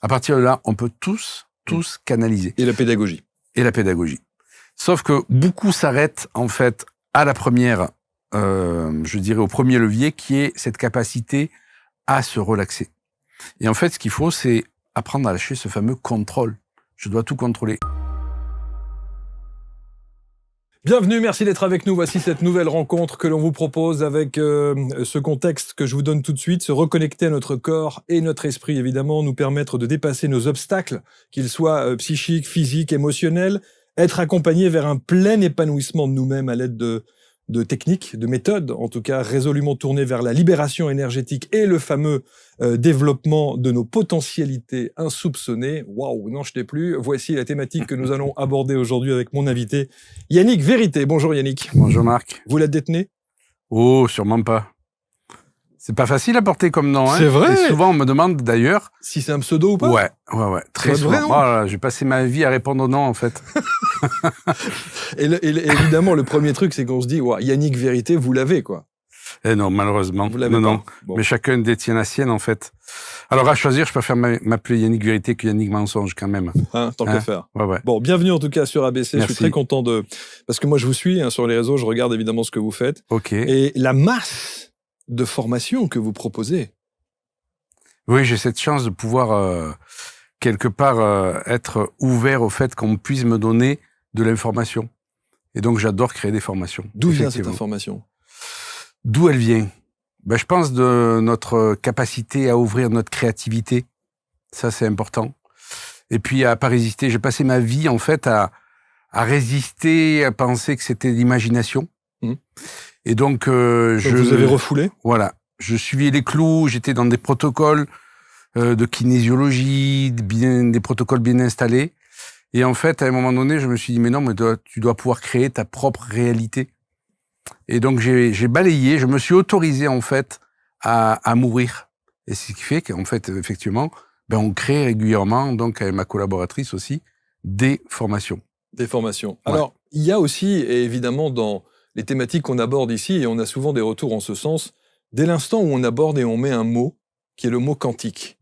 À partir de là, on peut tous canaliser. Et la pédagogie. Et la pédagogie. Sauf que beaucoup s'arrêtent, en fait, à la première, je dirais au premier levier, qui est cette capacité à se relaxer. Et en fait, ce qu'il faut, c'est apprendre à lâcher ce fameux contrôle. Je dois tout contrôler. Bienvenue, merci d'être avec nous. Voici cette nouvelle rencontre que l'on vous propose avec ce contexte que je vous donne tout de suite, se reconnecter à notre corps et notre esprit, évidemment, nous permettre de dépasser nos obstacles, qu'ils soient psychiques, physiques, émotionnels, être accompagnés vers un plein épanouissement de nous-mêmes à l'aide de techniques, de méthodes, en tout cas résolument tournées vers la libération énergétique et le fameux développement de nos potentialités insoupçonnées. Waouh, n'en jetez plus. Voici la thématique que nous allons aborder aujourd'hui avec mon invité, Yannick Vérité. Bonjour Yannick. Bonjour Marc. Vous l'êtes détenu ? Oh, sûrement pas. C'est pas facile à porter comme nom. C'est vrai. Et souvent, on me demande d'ailleurs... Si c'est un pseudo ou pas ? Ouais. Très souvent. Voilà, j'ai passé ma vie à répondre au nom, en fait. et évidemment, le premier truc, c'est qu'on se dit, Yannick Vérité, vous l'avez, quoi. Eh non, malheureusement. Vous l'avez non. Bon. Mais chacun détient la sienne, en fait. Alors, à choisir, je préfère m'appeler Yannick Vérité que Yannick Mensonge, quand même. Tant que faire. Ouais. Bon, bienvenue en tout cas sur ABC. Merci. Je suis très content parce que moi, je vous suis sur les réseaux, je regarde évidemment ce que vous faites. Ok. Et la masse de formations que vous proposez. Oui, j'ai cette chance de pouvoir, quelque part, être ouvert au fait qu'on puisse me donner de l'information. Et donc, j'adore créer des formations. D'où vient cette information ? D'où elle vient ? Je pense de notre capacité à ouvrir notre créativité. Ça, c'est important. Et puis, à pas résister. J'ai passé ma vie, en fait, à résister, à penser que c'était l'imagination. Et donc, vous avez refoulé ? Voilà. Je suivais les clous, j'étais dans des protocoles de kinésiologie, des protocoles bien installés. Et en fait, à un moment donné, je me suis dit, mais non, tu dois pouvoir créer ta propre réalité. Et donc, j'ai balayé, je me suis autorisé, en fait, à mourir. Et ce qui fait qu'en fait, effectivement, on crée régulièrement, donc avec ma collaboratrice aussi, des formations. Des formations. Ouais. Alors, il y a aussi, et évidemment, dans les thématiques qu'on aborde ici, et on a souvent des retours en ce sens, dès l'instant où on aborde et on met un mot, qui est le mot quantique.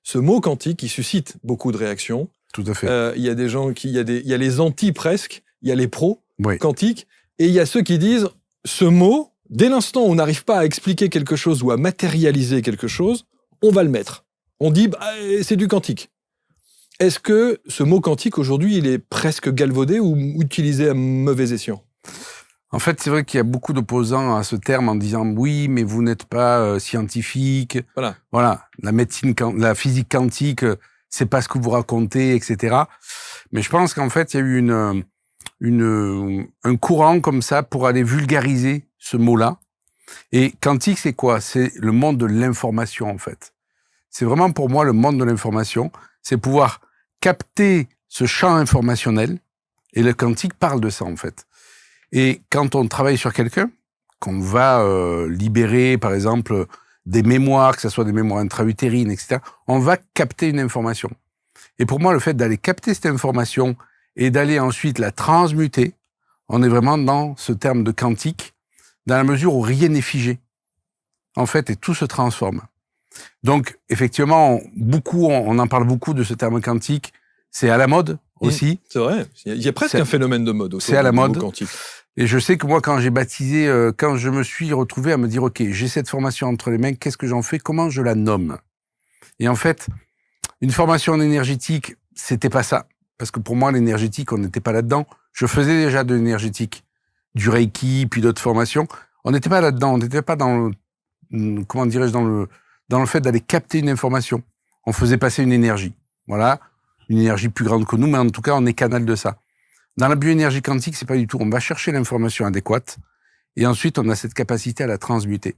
Ce mot quantique, il suscite beaucoup de réactions. Tout à fait. Il y a des gens il y a les anti presque, il y a les pros quantiques, et il y a ceux qui disent, ce mot, dès l'instant où on n'arrive pas à expliquer quelque chose ou à matérialiser quelque chose, on va le mettre. On dit, c'est du quantique. Est-ce que ce mot quantique, aujourd'hui, il est presque galvaudé ou utilisé à mauvais escient ? En fait, c'est vrai qu'il y a beaucoup d'opposants à ce terme en disant « oui, mais vous n'êtes pas scientifique ». Voilà, la médecine, la physique quantique, c'est pas ce que vous racontez, etc. Mais je pense qu'en fait, il y a eu un courant comme ça pour aller vulgariser ce mot-là. Et quantique, c'est quoi ? C'est le monde de l'information, en fait. C'est vraiment pour moi le monde de l'information. C'est pouvoir capter ce champ informationnel. Et le quantique parle de ça, en fait. Et quand on travaille sur quelqu'un, qu'on va libérer, par exemple, des mémoires, que ce soit des mémoires intra-utérines, etc., on va capter une information. Et pour moi, le fait d'aller capter cette information et d'aller ensuite la transmuter, on est vraiment dans ce terme de quantique, dans la mesure où rien n'est figé, en fait, et tout se transforme. Donc, effectivement, on en parle beaucoup de ce terme quantique, c'est à la mode aussi. C'est vrai, il y a presque un phénomène de mode. C'est à la mode. Quantique. Et je sais que moi, quand j'ai baptisé, quand je me suis retrouvé à me dire, OK, j'ai cette formation entre les mains, qu'est-ce que j'en fais? Comment je la nomme? Et en fait, une formation en énergétique, c'était pas ça. Parce que pour moi, l'énergétique, on n'était pas là-dedans. Je faisais déjà de l'énergétique, du Reiki, puis d'autres formations. On n'était pas là-dedans. On n'était pas dans le, comment dirais-je, dans le fait d'aller capter une information. On faisait passer une énergie. Voilà. Une énergie plus grande que nous, mais en tout cas, on est canal de ça. Dans la bioénergie quantique, c'est pas du tout. On va chercher l'information adéquate et ensuite, on a cette capacité à la transmuter.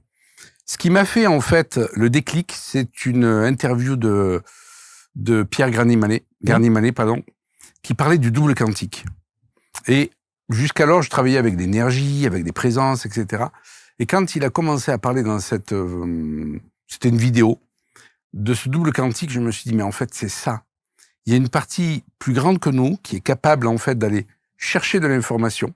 Ce qui m'a fait, en fait, le déclic, c'est une interview de Pierre Garnier-Mallet, qui parlait du double quantique. Et jusqu'alors, je travaillais avec des énergies, avec des présences, etc. Et quand il a commencé à parler dans c'était une vidéo, de ce double quantique, je me suis dit, mais en fait, c'est ça. Il y a une partie plus grande que nous qui est capable, en fait, d'aller chercher de l'information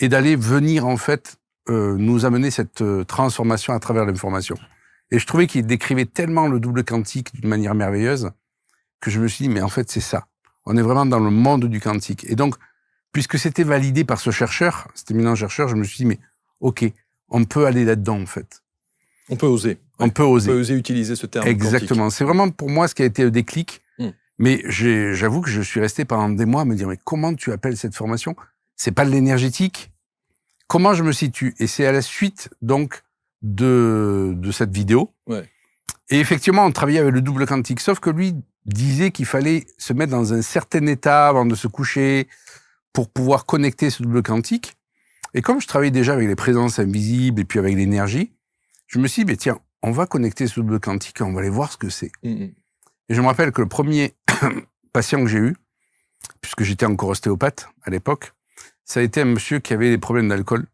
et d'aller venir, en fait, nous amener cette transformation à travers l'information. Et je trouvais qu'il décrivait tellement le double quantique d'une manière merveilleuse que je me suis dit, mais en fait, c'est ça. On est vraiment dans le monde du quantique. Et donc, puisque c'était validé par ce chercheur, cet éminent chercheur, je me suis dit, mais ok, on peut aller là-dedans, en fait. On peut oser. On peut oser. On peut oser utiliser ce terme. Exactement. Quantique. C'est vraiment pour moi ce qui a été le déclic. Mais j'avoue que je suis resté pendant des mois à me dire, mais comment tu appelles cette formation? C'est pas de l'énergétique? Comment je me situe? Et c'est à la suite, donc, de cette vidéo. Ouais. Et effectivement, on travaillait avec le double quantique, sauf que lui disait qu'il fallait se mettre dans un certain état avant de se coucher pour pouvoir connecter ce double quantique. Et comme je travaillais déjà avec les présences invisibles et puis avec l'énergie, je me suis dit, tiens, on va connecter ce double quantique et on va aller voir ce que c'est. Et je me rappelle que le premier patient que j'ai eu, puisque j'étais encore ostéopathe à l'époque, ça a été un monsieur qui avait des problèmes d'alcool.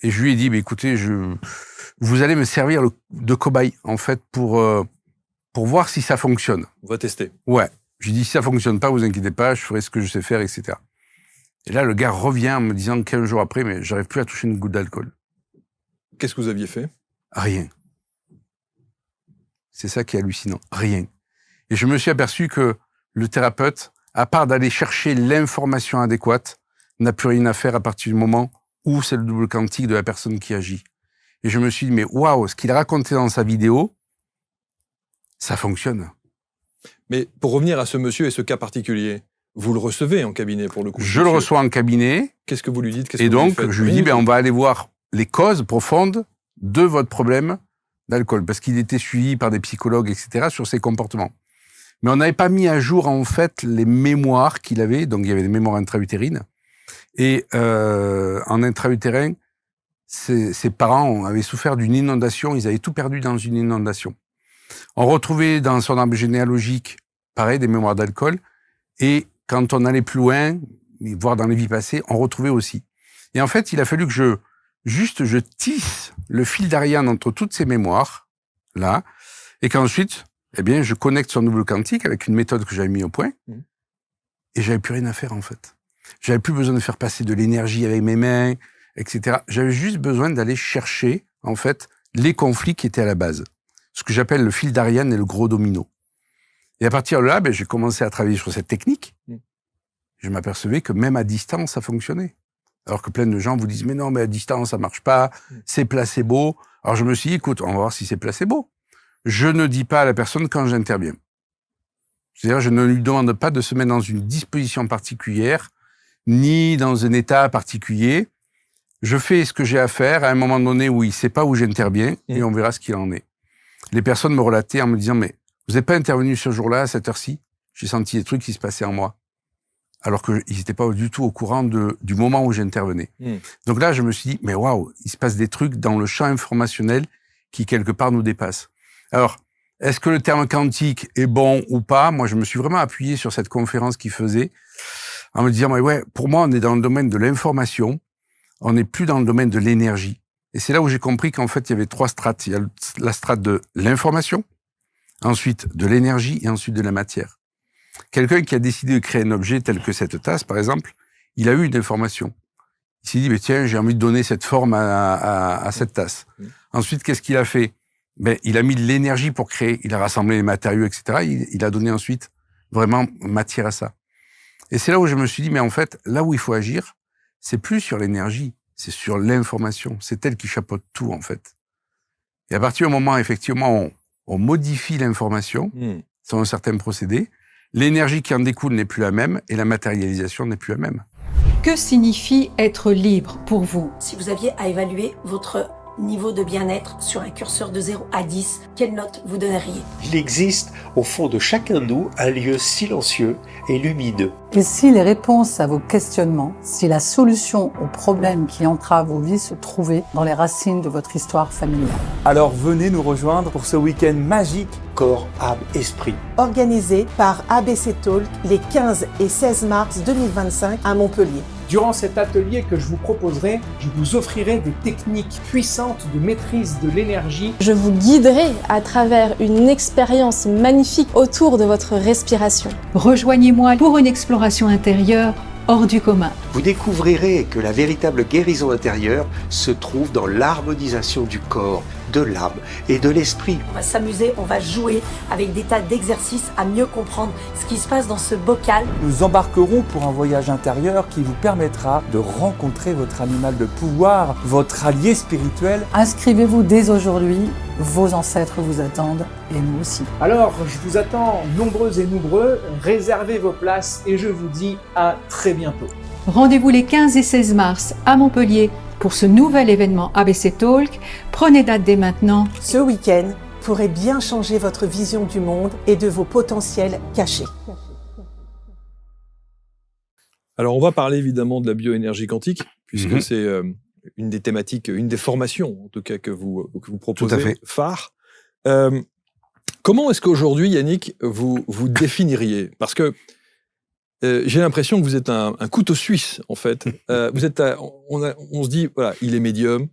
Et je lui ai dit, écoutez, vous allez me servir de cobaye, en fait, pour voir si ça fonctionne. On va tester. Ouais. Je lui ai dit, si ça fonctionne pas, vous inquiétez pas, je ferai ce que je sais faire, etc. Et là, le gars revient en me disant 15 jours après, mais j'arrive plus à toucher une goutte d'alcool. Qu'est-ce que vous aviez fait? Rien. C'est ça qui est hallucinant. Rien. Et je me suis aperçu que le thérapeute, à part d'aller chercher l'information adéquate, n'a plus rien à faire à partir du moment où c'est le double quantique de la personne qui agit. Et je me suis dit, mais waouh, ce qu'il a raconté dans sa vidéo, ça fonctionne. Mais pour revenir à ce monsieur et ce cas particulier, vous le recevez en cabinet pour le coup? Je le reçois en cabinet. Qu'est-ce que vous lui dites? Et donc, je lui dis, on va aller voir les causes profondes de votre problème d'alcool. Parce qu'il était suivi par des psychologues, etc., sur ses comportements. Mais on n'avait pas mis à jour, en fait, les mémoires qu'il avait. Donc, il y avait des mémoires intra-utérines. Et en intra-utérin, ses parents avaient souffert d'une inondation. Ils avaient tout perdu dans une inondation. On retrouvait dans son arbre généalogique, pareil, des mémoires d'alcool. Et quand on allait plus loin, voire dans les vies passées, on retrouvait aussi. Et en fait, il a fallu que je tisse le fil d'Ariane entre toutes ces mémoires, là, et qu'ensuite, je connecte son double quantique avec une méthode que j'avais mis au point, et j'avais plus rien à faire, en fait. J'avais plus besoin de faire passer de l'énergie avec mes mains, etc. J'avais juste besoin d'aller chercher, en fait, les conflits qui étaient à la base. Ce que j'appelle le fil d'Ariane et le gros domino. Et à partir de là, j'ai commencé à travailler sur cette technique. Je m'apercevais que même à distance, ça fonctionnait. Alors que plein de gens vous disent, mais non, mais à distance, ça marche pas, c'est placebo. Alors je me suis dit, écoute, on va voir si c'est placebo. Je ne dis pas à la personne quand j'interviens. C'est-à-dire, je ne lui demande pas de se mettre dans une disposition particulière, ni dans un état particulier. Je fais ce que j'ai à faire à un moment donné où il ne sait pas où j'interviens, et on verra ce qu'il en est. Les personnes me relataient en me disant, mais vous n'êtes pas intervenu ce jour-là, à cette heure-ci? J'ai senti des trucs qui se passaient en moi. Alors qu'ils n'étaient pas du tout au courant du moment où j'intervenais. Donc là, je me suis dit, mais waouh, il se passe des trucs dans le champ informationnel qui, quelque part, nous dépassent. Alors, est-ce que le terme quantique est bon ou pas? Moi, je me suis vraiment appuyé sur cette conférence qu'il faisait en me disant, mais ouais, pour moi, on est dans le domaine de l'information, on n'est plus dans le domaine de l'énergie. Et c'est là où j'ai compris qu'en fait, il y avait 3 strates. Il y a la strate de l'information, ensuite de l'énergie et ensuite de la matière. Quelqu'un qui a décidé de créer un objet tel que cette tasse, par exemple, il a eu une information. Il s'est dit, mais tiens, j'ai envie de donner cette forme à cette tasse. Ensuite, qu'est-ce qu'il a fait? Il a mis de l'énergie pour créer, il a rassemblé les matériaux, etc. Il a donné ensuite vraiment matière à ça. Et c'est là où je me suis dit, mais en fait, là où il faut agir, c'est plus sur l'énergie, c'est sur l'information. C'est elle qui chapeaute tout, en fait. Et à partir du moment, effectivement, on modifie l'information, selon un certain procédé, l'énergie qui en découle n'est plus la même et la matérialisation n'est plus la même. Que signifie être libre pour vous? Si vous aviez à évaluer votre niveau de bien-être sur un curseur de 0 à 10, quelle note vous donneriez? Il existe au fond de chacun de nous un lieu silencieux et lumineux. Et si les réponses à vos questionnements, si la solution aux problèmes qui entravent vos vies se trouvait dans les racines de votre histoire familiale? Alors venez nous rejoindre pour ce week-end magique Corps, âme, esprit. Organisé par ABC Talk les 15 et 16 mars 2025 à Montpellier. Durant cet atelier que je vous proposerai, je vous offrirai des techniques puissantes de maîtrise de l'énergie. Je vous guiderai à travers une expérience magnifique autour de votre respiration. Rejoignez-moi pour une exploration intérieure hors du commun. Vous découvrirez que la véritable guérison intérieure se trouve dans l'harmonisation du corps de l'âme et de l'esprit. On va s'amuser, on va jouer avec des tas d'exercices à mieux comprendre ce qui se passe dans ce bocal. Nous embarquerons pour un voyage intérieur qui vous permettra de rencontrer votre animal de pouvoir, votre allié spirituel. Inscrivez-vous dès aujourd'hui, vos ancêtres vous attendent et nous aussi. Alors, je vous attends nombreux et nombreux, réservez vos places et je vous dis à très bientôt. Rendez-vous les 15 et 16 mars à Montpellier pour ce nouvel événement ABC Talk. Prenez date dès maintenant. Ce week-end pourrait bien changer votre vision du monde et de vos potentiels cachés. Alors, on va parler évidemment de la bioénergie quantique, puisque Mhm. c'est une des thématiques, une des formations, en tout cas, que vous proposez, Tout à fait. phare. Comment est-ce qu'aujourd'hui, Yannick, vous définiriez? Parce que j'ai l'impression que vous êtes un couteau suisse, en fait. Vous êtes on se dit, voilà, il est médium,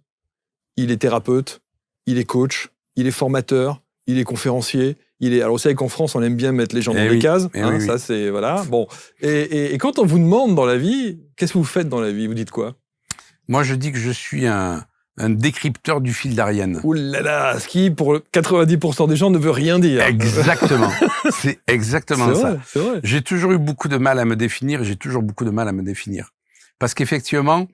il est thérapeute, il est coach, il est formateur, il est conférencier, alors vous savez qu'en France, on aime bien mettre les gens dans des cases. Oui. Ça, c'est, voilà. Bon. Et quand on vous demande dans la vie, qu'est-ce que vous faites dans la vie? Vous dites quoi? Moi, je dis que je suis un décrypteur du fil d'Ariane. Ouh là là, ce qui, pour 90% des gens, ne veut rien dire. Exactement. C'est exactement ça. C'est vrai. J'ai toujours eu beaucoup de mal à me définir, et j'ai toujours beaucoup de mal à me définir. Parce qu'effectivement,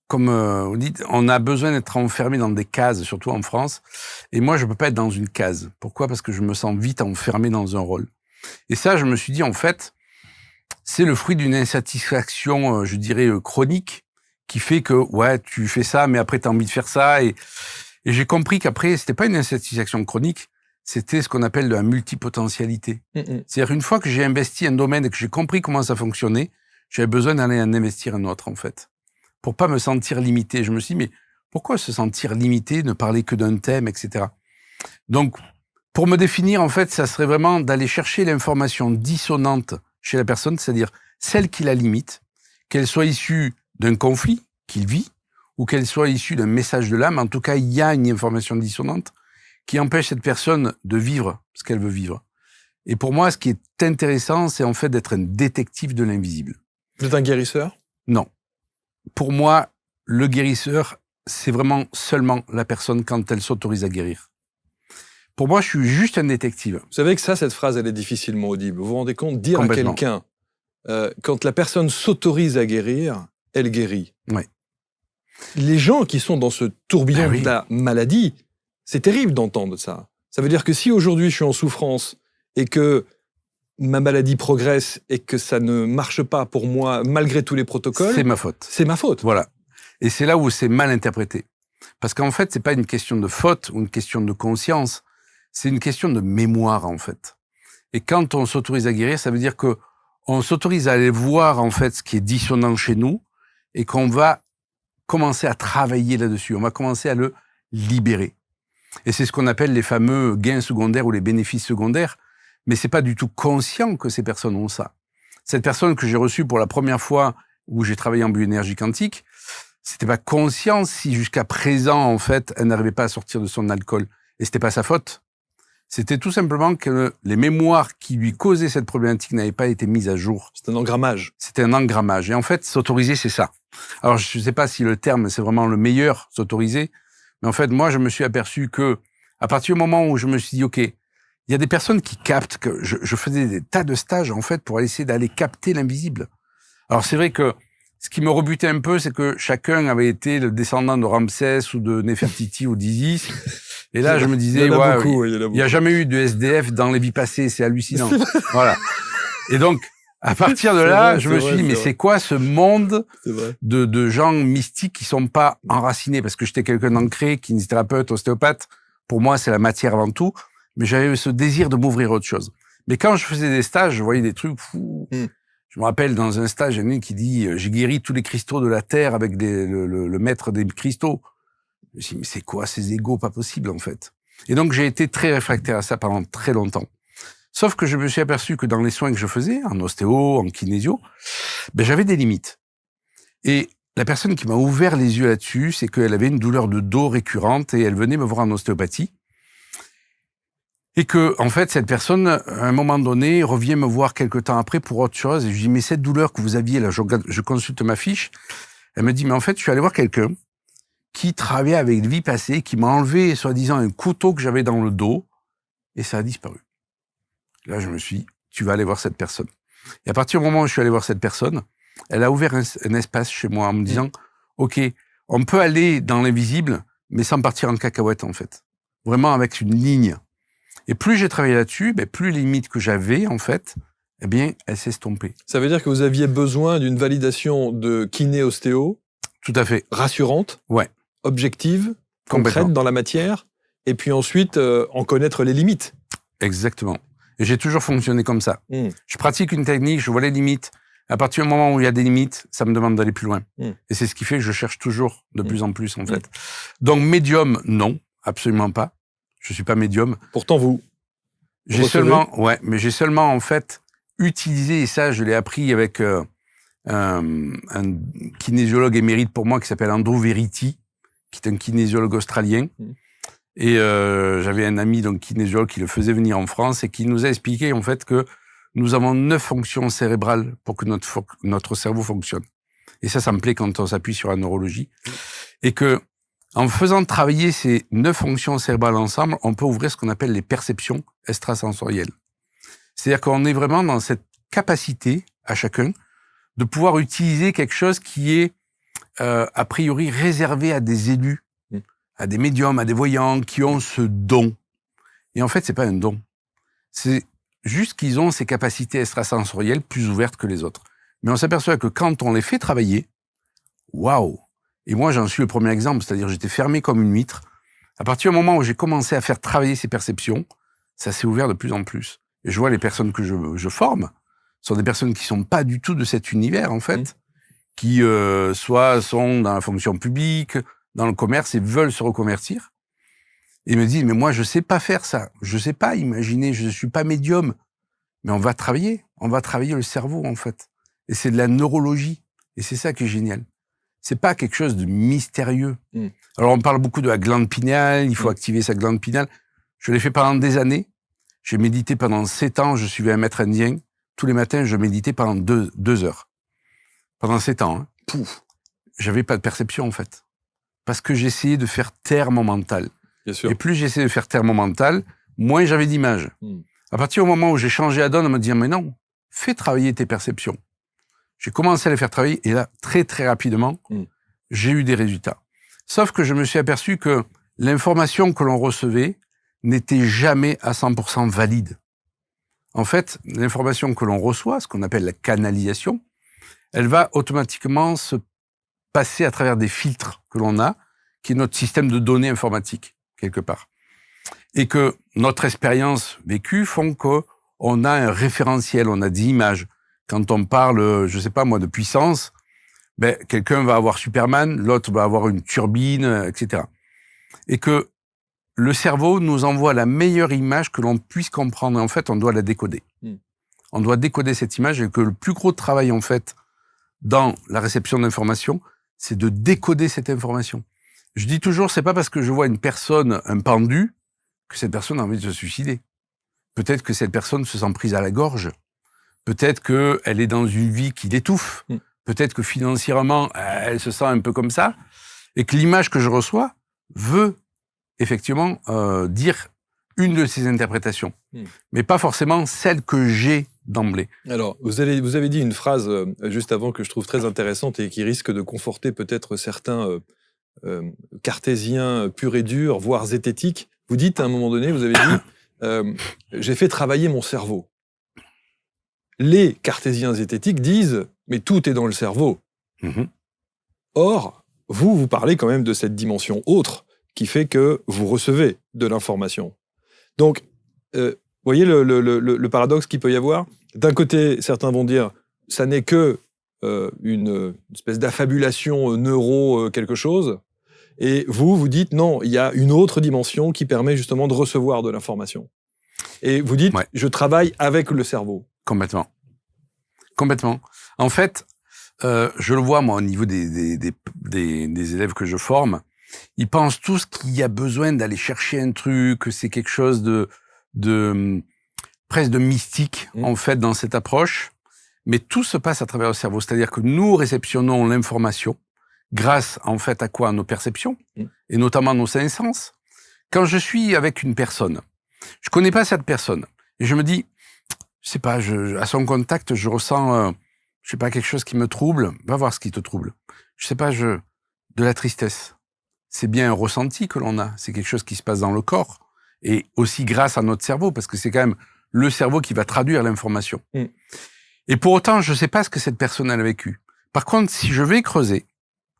comme vous dites, on a besoin d'être enfermé dans des cases, surtout en France. Et moi, je peux pas être dans une case. Pourquoi? Parce que je me sens vite enfermé dans un rôle. Et ça, je me suis dit, en fait, c'est le fruit d'une insatisfaction, je dirais, chronique, qui fait que, ouais, tu fais ça, mais après, tu as envie de faire ça. Et j'ai compris qu'après, c'était pas une insatisfaction chronique, c'était ce qu'on appelle de la multipotentialité. C'est-à-dire, une fois que j'ai investi un domaine et que j'ai compris comment ça fonctionnait, j'avais besoin d'aller en investir un autre, en fait. Pour pas me sentir limité. Je me suis dit, mais pourquoi se sentir limité, ne parler que d'un thème, etc. Donc, pour me définir, en fait, ça serait vraiment d'aller chercher l'information dissonante chez la personne, c'est-à-dire celle qui la limite, qu'elle soit issue d'un conflit qu'il vit, ou qu'elle soit issue d'un message de l'âme. En tout cas, il y a une information dissonante qui empêche cette personne de vivre ce qu'elle veut vivre. Et pour moi, ce qui est intéressant, c'est en fait d'être un détective de l'invisible. Vous êtes un guérisseur? Non. Pour moi, le guérisseur, c'est vraiment seulement la personne quand elle s'autorise à guérir. Pour moi, je suis juste un détective. Vous savez que cette phrase, elle est difficilement audible. Vous vous rendez compte? Dire à Complètement. quelqu'un, quand la personne s'autorise à guérir, elle guérit. Ouais. Les gens qui sont dans ce tourbillon oui. de la maladie, c'est terrible d'entendre ça. Ça veut dire que si aujourd'hui je suis en souffrance et que ma maladie progresse et que ça ne marche pas pour moi malgré tous les protocoles, C'est ma faute. c'est ma faute. Voilà. Et c'est là où c'est mal interprété. Parce qu'en fait, c'est pas une question de faute ou une question de conscience. C'est une question de mémoire, en fait. Et quand on s'autorise à guérir, ça veut dire que on s'autorise à aller voir, en fait, ce qui est dissonant chez nous et qu'on va commencer à travailler là-dessus. On va commencer à le libérer. Et c'est ce qu'on appelle les fameux gains secondaires ou les bénéfices secondaires. Mais c'est pas du tout conscient que ces personnes ont ça. Cette personne que j'ai reçue pour la première fois où j'ai travaillé en bioénergie quantique, c'était pas conscient si jusqu'à présent, en fait, elle n'arrivait pas à sortir de son alcool. Et c'était pas sa faute. C'était tout simplement que les mémoires qui lui causaient cette problématique n'avaient pas été mises à jour. C'est un engrammage. C'était un engrammage. Et en fait, s'autoriser, c'est ça. Alors, je ne sais pas si le terme, c'est vraiment le meilleur, s'autoriser. Mais en fait, moi, je me suis aperçu que, à partir du moment où je me suis dit, OK, il y a des personnes qui captent que je faisais des tas de stages, en fait, pour essayer d'aller capter l'invisible. Alors, c'est vrai que ce qui me rebutait un peu, c'est que chacun avait été le descendant de Ramsès ou de Néfertiti ou d'Isis. Et là, je me disais, il y en a ouais, beaucoup, il n'y a jamais eu de SDF dans les vies passées, c'est hallucinant. Voilà. Et donc, à partir de là, je me suis dit, mais c'est quoi ce monde de gens mystiques qui sont pas enracinés? Parce que j'étais quelqu'un d'ancré, kinésithérapeute, ostéopathe. Pour moi, c'est la matière avant tout. Mais j'avais ce désir de m'ouvrir à autre chose. Mais quand je faisais des stages, je voyais des trucs fous. Je me rappelle, dans un stage, il y en a une qui dit « J'ai guéri tous les cristaux de la Terre avec le maître des cristaux ». Je me suis dit, mais c'est quoi ces égos? Pas possible, en fait. Et donc, j'ai été très réfractaire à ça pendant très longtemps. Sauf que je me suis aperçu que dans les soins que je faisais, en ostéo, en kinésio, ben, j'avais des limites. Et la personne qui m'a ouvert les yeux là-dessus, c'est qu'elle avait une douleur de dos récurrente et elle venait me voir en ostéopathie. Et que, en fait, cette personne, à un moment donné, revient me voir quelques temps après pour autre chose. Et je dis, mais cette douleur que vous aviez là, je consulte ma fiche. Elle me dit, mais en fait, je suis allé voir quelqu'un qui travaillait avec vie passée, qui m'a enlevé, soi-disant, un couteau que j'avais dans le dos, et ça a disparu. Là, je me suis dit, tu vas aller voir cette personne. Et à partir du moment où je suis allé voir cette personne, elle a ouvert un espace chez moi en me disant, OK, on peut aller dans l'invisible, mais sans partir en cacahuète, en fait. Vraiment avec une ligne. Et plus j'ai travaillé là-dessus, plus les limites que j'avais, en fait, eh bien, elles s'estompaient. Ça veut dire que vous aviez besoin d'une validation de kiné-ostéo. Tout à fait. Rassurante. Ouais. Objective, concrète dans la matière, et puis ensuite en connaître les limites. Exactement. Et j'ai toujours fonctionné comme ça. Je pratique une technique, je vois les limites. À partir du moment où il y a des limites, ça me demande d'aller plus loin. Et c'est ce qui fait que je cherche toujours de plus en plus, en fait. Donc, médium, non, absolument pas. Je suis pas médium. Pourtant, vous j'ai seulement, mais j'ai seulement, en fait, utilisé, et ça, je l'ai appris avec un kinésiologue émérite pour moi qui s'appelle Andrew Verity, qui est un kinésiologue australien. Et j'avais un ami, donc kinésiologue, qui le faisait venir en France et qui nous a expliqué, en fait, que nous avons 9 fonctions cérébrales pour que notre cerveau fonctionne. Et ça me plaît quand on s'appuie sur la neurologie. Et que, en faisant travailler ces 9 fonctions cérébrales ensemble, on peut ouvrir ce qu'on appelle les perceptions extrasensorielles. C'est-à-dire qu'on est vraiment dans cette capacité, à chacun, de pouvoir utiliser quelque chose qui est, a priori, réservé à des élus, à des médiums, à des voyants, qui ont ce don. Et en fait, c'est pas un don. C'est juste qu'ils ont ces capacités extrasensorielles plus ouvertes que les autres. Mais on s'aperçoit que quand on les fait travailler, waouh! Et moi, j'en suis le premier exemple, c'est-à-dire j'étais fermé comme une huître. À partir du moment où j'ai commencé à faire travailler ces perceptions, ça s'est ouvert de plus en plus. Et je vois les personnes que je forme, sont des personnes qui sont pas du tout de cet univers, en fait, qui soit sont dans la fonction publique, dans le commerce et veulent se reconvertir. Et me disent, mais moi, je sais pas faire ça. Je sais pas imaginer, je suis pas médium. Mais on va travailler le cerveau, en fait. Et c'est de la neurologie. Et c'est ça qui est génial. C'est pas quelque chose de mystérieux. Alors, on parle beaucoup de la glande pinéale, il faut activer sa glande pinéale. Je l'ai fait pendant des années. J'ai médité pendant 7 ans, je suivais un maître indien. Tous les matins, je méditais pendant 2 heures. Pendant 7 ans, Pouf. J'avais pas de perception, en fait. Parce que j'essayais de faire taire mon mental. Bien sûr. Et plus j'essayais de faire taire mon mental, moins j'avais d'images. À partir du moment où j'ai changé la donne, on me dit, mais non, fais travailler tes perceptions. J'ai commencé à les faire travailler, et là, très très rapidement, j'ai eu des résultats. Sauf que je me suis aperçu que l'information que l'on recevait n'était jamais à 100% valide. En fait, l'information que l'on reçoit, ce qu'on appelle la canalisation, elle va automatiquement se passer à travers des filtres que l'on a, qui est notre système de données informatique, quelque part. Et que notre expérience vécue font qu'on a un référentiel, on a des images. Quand on parle, je sais pas moi, de puissance, quelqu'un va avoir Superman, l'autre va avoir une turbine, etc. Et que le cerveau nous envoie la meilleure image que l'on puisse comprendre. Et en fait, on doit la décoder. On doit décoder cette image et que le plus gros travail, en fait, dans la réception d'informations, c'est de décoder cette information. Je dis toujours, c'est pas parce que je vois une personne, un pendu, que cette personne a envie de se suicider. Peut-être que cette personne se sent prise à la gorge. Peut-être qu'elle est dans une vie qui l'étouffe. Peut-être que financièrement, elle se sent un peu comme ça. Et que l'image que je reçois veut effectivement dire une de ces interprétations. Mais pas forcément celle que j'ai d'emblée. Alors, vous avez dit une phrase juste avant que je trouve très intéressante et qui risque de conforter peut-être certains cartésiens purs et durs, voire zététiques. Vous dites à un moment donné, vous avez dit j'ai fait travailler mon cerveau. Les cartésiens zététiques disent mais tout est dans le cerveau. Or, vous parlez quand même de cette dimension autre qui fait que vous recevez de l'information. Donc, voyez le paradoxe qu'il peut y avoir. D'un côté, certains vont dire ça n'est que une espèce d'affabulation neuro quelque chose, et vous dites non, il y a une autre dimension qui permet justement de recevoir de l'information. Et vous dites je travaille avec le cerveau. Complètement. En fait, je le vois moi au niveau des élèves que je forme. Ils pensent tous qu'il y a besoin d'aller chercher un truc, que c'est quelque chose de presque de mystique, en fait, dans cette approche. Mais tout se passe à travers le cerveau. C'est-à-dire que nous réceptionnons l'information grâce en fait à quoi? À nos perceptions, et notamment nos cinq sens. Quand je suis avec une personne, je connais pas cette personne, et je me dis, je sais pas, à son contact, je ressens, je sais pas, quelque chose qui me trouble. Va voir ce qui te trouble. Je sais pas, de la tristesse. C'est bien un ressenti que l'on a. C'est quelque chose qui se passe dans le corps, et aussi grâce à notre cerveau, parce que c'est quand même le cerveau qui va traduire l'information. Et pour autant, je sais pas ce que cette personne elle a vécu. Par contre, si je vais creuser,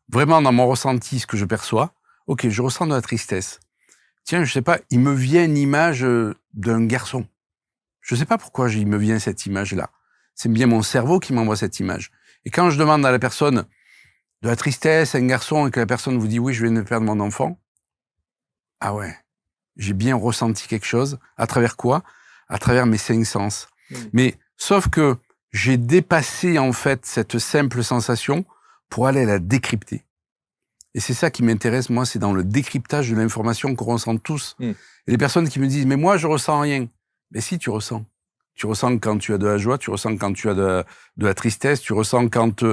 vraiment dans mon ressenti, ce que je perçois, ok, je ressens de la tristesse. Tiens, je sais pas, il me vient une image d'un garçon. Je sais pas pourquoi il me vient cette image-là. C'est bien mon cerveau qui m'envoie cette image. Et quand je demande à la personne de la tristesse, un garçon, et que la personne vous dit oui, je viens de perdre mon enfant, ah ouais, j'ai bien ressenti quelque chose. À travers quoi? À travers mes cinq sens. Mais sauf que j'ai dépassé en fait cette simple sensation pour aller la décrypter. Et c'est ça qui m'intéresse, moi, c'est dans le décryptage de l'information qu'on ressent tous. Et les personnes qui me disent, mais moi, je ressens rien. Mais si, tu ressens. Tu ressens quand tu as de la joie, tu ressens quand tu as de la tristesse, tu ressens quand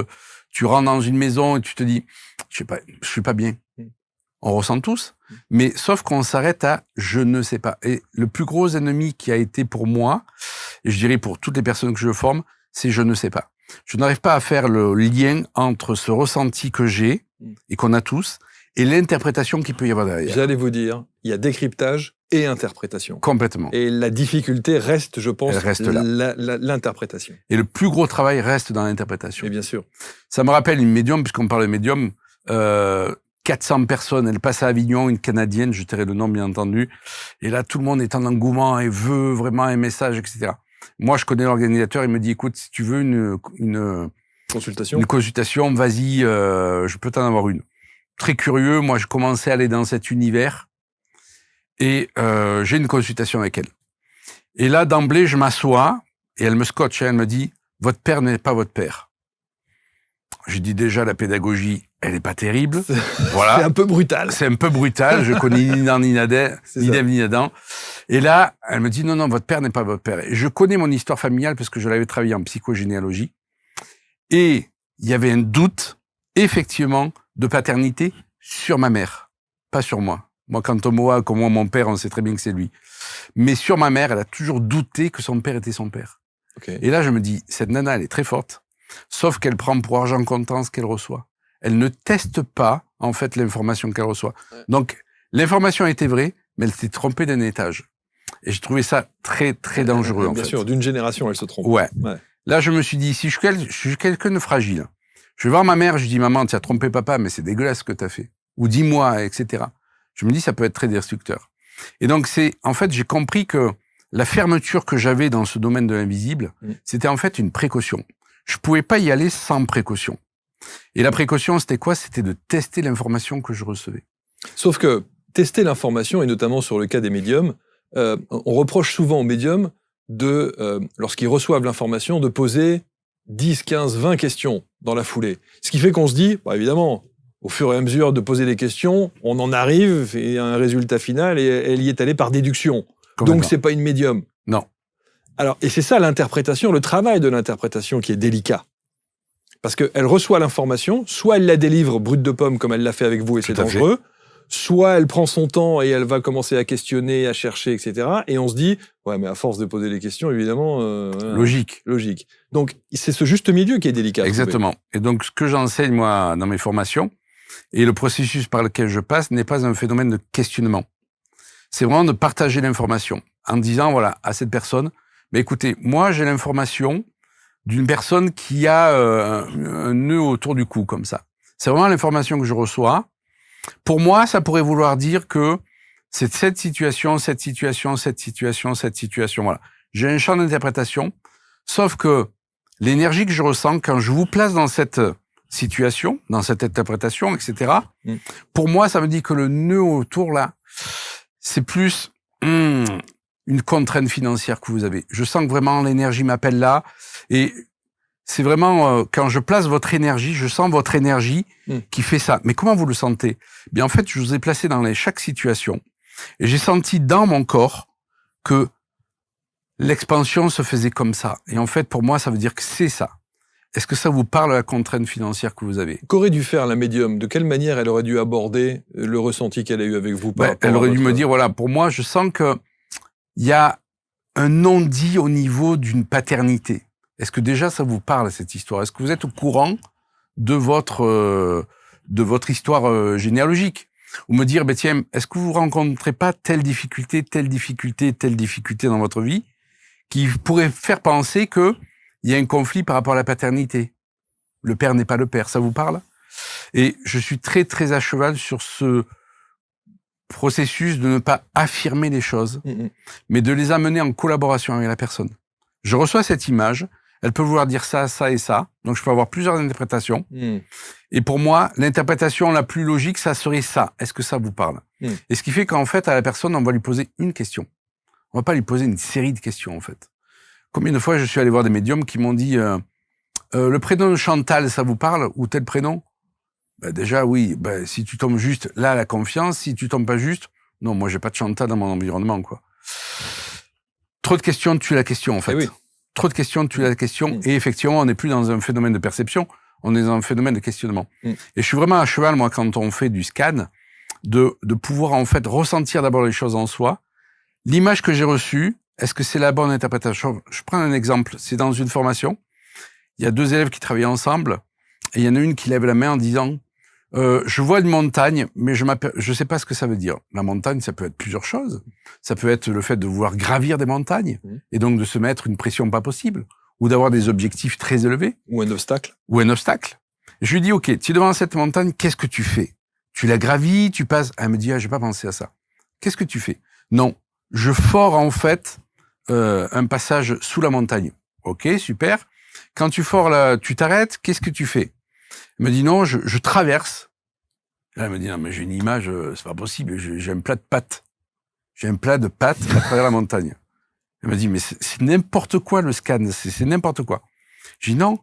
tu rentres dans une maison et tu te dis, je sais pas, je suis pas bien. On ressent tous. Mais sauf qu'on s'arrête à je ne sais pas. Et le plus gros ennemi qui a été pour moi, et je dirais pour toutes les personnes que je forme, c'est je ne sais pas. Je n'arrive pas à faire le lien entre ce ressenti que j'ai et qu'on a tous et l'interprétation qu'il peut y avoir derrière. J'allais vous dire, il y a décryptage et interprétation. Complètement. Et la difficulté reste, je pense, là. L'interprétation. Et le plus gros travail reste dans l'interprétation. Et bien sûr. Ça me rappelle une médium, puisqu'on parle de médium, 400 personnes, elle passe à Avignon, une Canadienne, je tairai le nom bien entendu, et là tout le monde est en engouement et veut vraiment un message, etc. Moi, je connais l'organisateur, il me dit, écoute, si tu veux une consultation, vas-y, je peux t'en avoir une. Très curieux, moi, je commençais à aller dans cet univers et j'ai une consultation avec elle. Et là, d'emblée, je m'assois et elle me scotche, elle me dit, votre père n'est pas votre père. Je dis déjà, la pédagogie, elle est pas terrible. Voilà. C'est un peu brutal. C'est un peu brutal. Je connais ni Dan ni Naden, ni Dave ni Nadan. Et là, elle me dit, non, votre père n'est pas votre père. Et je connais mon histoire familiale parce que je l'avais travaillé en psychogénéalogie. Et il y avait un doute, effectivement, de paternité sur ma mère, pas sur moi. Moi, quant au moi, comme moi, mon père, on sait très bien que c'est lui. Mais sur ma mère, elle a toujours douté que son père était son père. Okay. Et là, je me dis, cette nana, elle est très forte, sauf qu'elle prend pour argent comptant ce qu'elle reçoit. Elle ne teste pas, en fait, l'information qu'elle reçoit. Ouais. Donc, l'information était vraie, mais elle s'est trompée d'un étage. Et j'ai trouvé ça très, très dangereux, en fait. Bien sûr, d'une génération, elle se trompe. Ouais. Là, je me suis dit, si je suis quelqu'un de fragile, je vais voir ma mère, je dis, maman, tu as trompé papa, mais c'est dégueulasse ce que tu as fait. Ou dis-moi, etc. Je me dis, ça peut être très destructeur. Et donc, en fait, j'ai compris que la fermeture que j'avais dans ce domaine de l'invisible, c'était en fait une précaution. Je pouvais pas y aller sans précaution. Et la précaution, c'était quoi? C'était de tester l'information que je recevais. Sauf que tester l'information, et notamment sur le cas des médiums, on reproche souvent aux médiums lorsqu'ils reçoivent l'information, de poser 10, 15, 20 questions dans la foulée. Ce qui fait qu'on se dit, bah évidemment, au fur et à mesure de poser des questions, on en arrive et à un résultat final, et elle y est allée par déduction. Donc c'est pas une médium. Non. Alors, et c'est ça l'interprétation, le travail de l'interprétation qui est délicat. Parce qu'elle reçoit l'information, soit elle la délivre brute de pomme comme elle l'a fait avec vous et c'est dangereux, soit elle prend son temps et elle va commencer à questionner, à chercher, etc. Et on se dit, ouais, mais à force de poser des questions, évidemment... Logique. Donc, c'est ce juste milieu qui est délicat. Exactement. Et donc, ce que j'enseigne, moi, dans mes formations, et le processus par lequel je passe, n'est pas un phénomène de questionnement. C'est vraiment de partager l'information en disant, voilà, à cette personne, mais écoutez, moi, j'ai l'information d'une personne qui a un nœud autour du cou, comme ça. C'est vraiment l'information que je reçois. Pour moi, ça pourrait vouloir dire que c'est cette situation, voilà. J'ai un champ d'interprétation, sauf que l'énergie que je ressens quand je vous place dans cette situation, dans cette interprétation, etc., pour moi, ça me dit que le nœud autour, là, c'est plus une contrainte financière que vous avez. Je sens que vraiment l'énergie m'appelle là, et c'est vraiment, quand je place votre énergie, je sens votre énergie qui fait ça. Mais comment vous le sentez? Bien, en fait, je vous ai placé dans chaque situation, et j'ai senti dans mon corps que l'expansion se faisait comme ça. Et en fait, pour moi, ça veut dire que c'est ça. Est-ce que ça vous parle, la contrainte financière que vous avez? Qu'aurait dû faire la médium? De quelle manière elle aurait dû aborder le ressenti qu'elle a eu avec vous? Elle aurait dû me dire, voilà, pour moi, je sens que il y a un non-dit au niveau d'une paternité. Est-ce que déjà ça vous parle, cette histoire? Est-ce que vous êtes au courant de votre histoire ou me dire, tiens, est-ce que vous rencontrez pas telle difficulté dans votre vie qui pourrait faire penser que il y a un conflit par rapport à la paternité? Le père n'est pas le père, ça vous parle? Et je suis très, très à cheval sur ce processus de ne pas affirmer les choses, mais de les amener en collaboration avec la personne. Je reçois cette image, elle peut vouloir dire ça, ça et ça, donc je peux avoir plusieurs interprétations. Et pour moi, l'interprétation la plus logique, ça serait ça. Est-ce que ça vous parle? Et ce qui fait qu'en fait, à la personne, on va lui poser une question. On va pas lui poser une série de questions, en fait. Combien de fois je suis allé voir des médiums qui m'ont dit le prénom de Chantal, ça vous parle? Ou tel prénom? Déjà, oui. Si tu tombes juste, là, la confiance. Si tu tombes pas juste, non, moi, j'ai pas de Chantal dans mon environnement, quoi. Trop de questions tuent la question, en fait. Oui. Trop de questions tuent la question. Et effectivement, on n'est plus dans un phénomène de perception, on est dans un phénomène de questionnement. Et je suis vraiment à cheval, moi, quand on fait du scan, de pouvoir, en fait, ressentir d'abord les choses en soi. L'image que j'ai reçue, est-ce que c'est la bonne interprétation? Je prends un exemple. C'est dans une formation. Il y a 2 élèves qui travaillent ensemble. Et il y en a une qui lève la main en disant je vois une montagne, mais je sais pas ce que ça veut dire. La montagne, ça peut être plusieurs choses. Ça peut être le fait de vouloir gravir des montagnes et donc de se mettre une pression pas possible ou d'avoir des objectifs très élevés. Ou un obstacle. Je lui dis, OK, tu es devant cette montagne, qu'est-ce que tu fais? Tu la gravis, tu passes... Elle me dit, j'ai pas pensé à ça. Qu'est-ce que tu fais? Non, je fore en fait un passage sous la montagne. OK, super. Quand tu fores là, tu t'arrêtes, qu'est-ce que tu fais? Elle me dit, non, je traverse. Là, elle me dit, non, mais j'ai une image, c'est pas possible, j'ai un plat de pâtes. J'ai un plat de pâtes à travers la montagne. Elle me dit, mais c'est n'importe quoi le scan, c'est n'importe quoi. Je dis, non,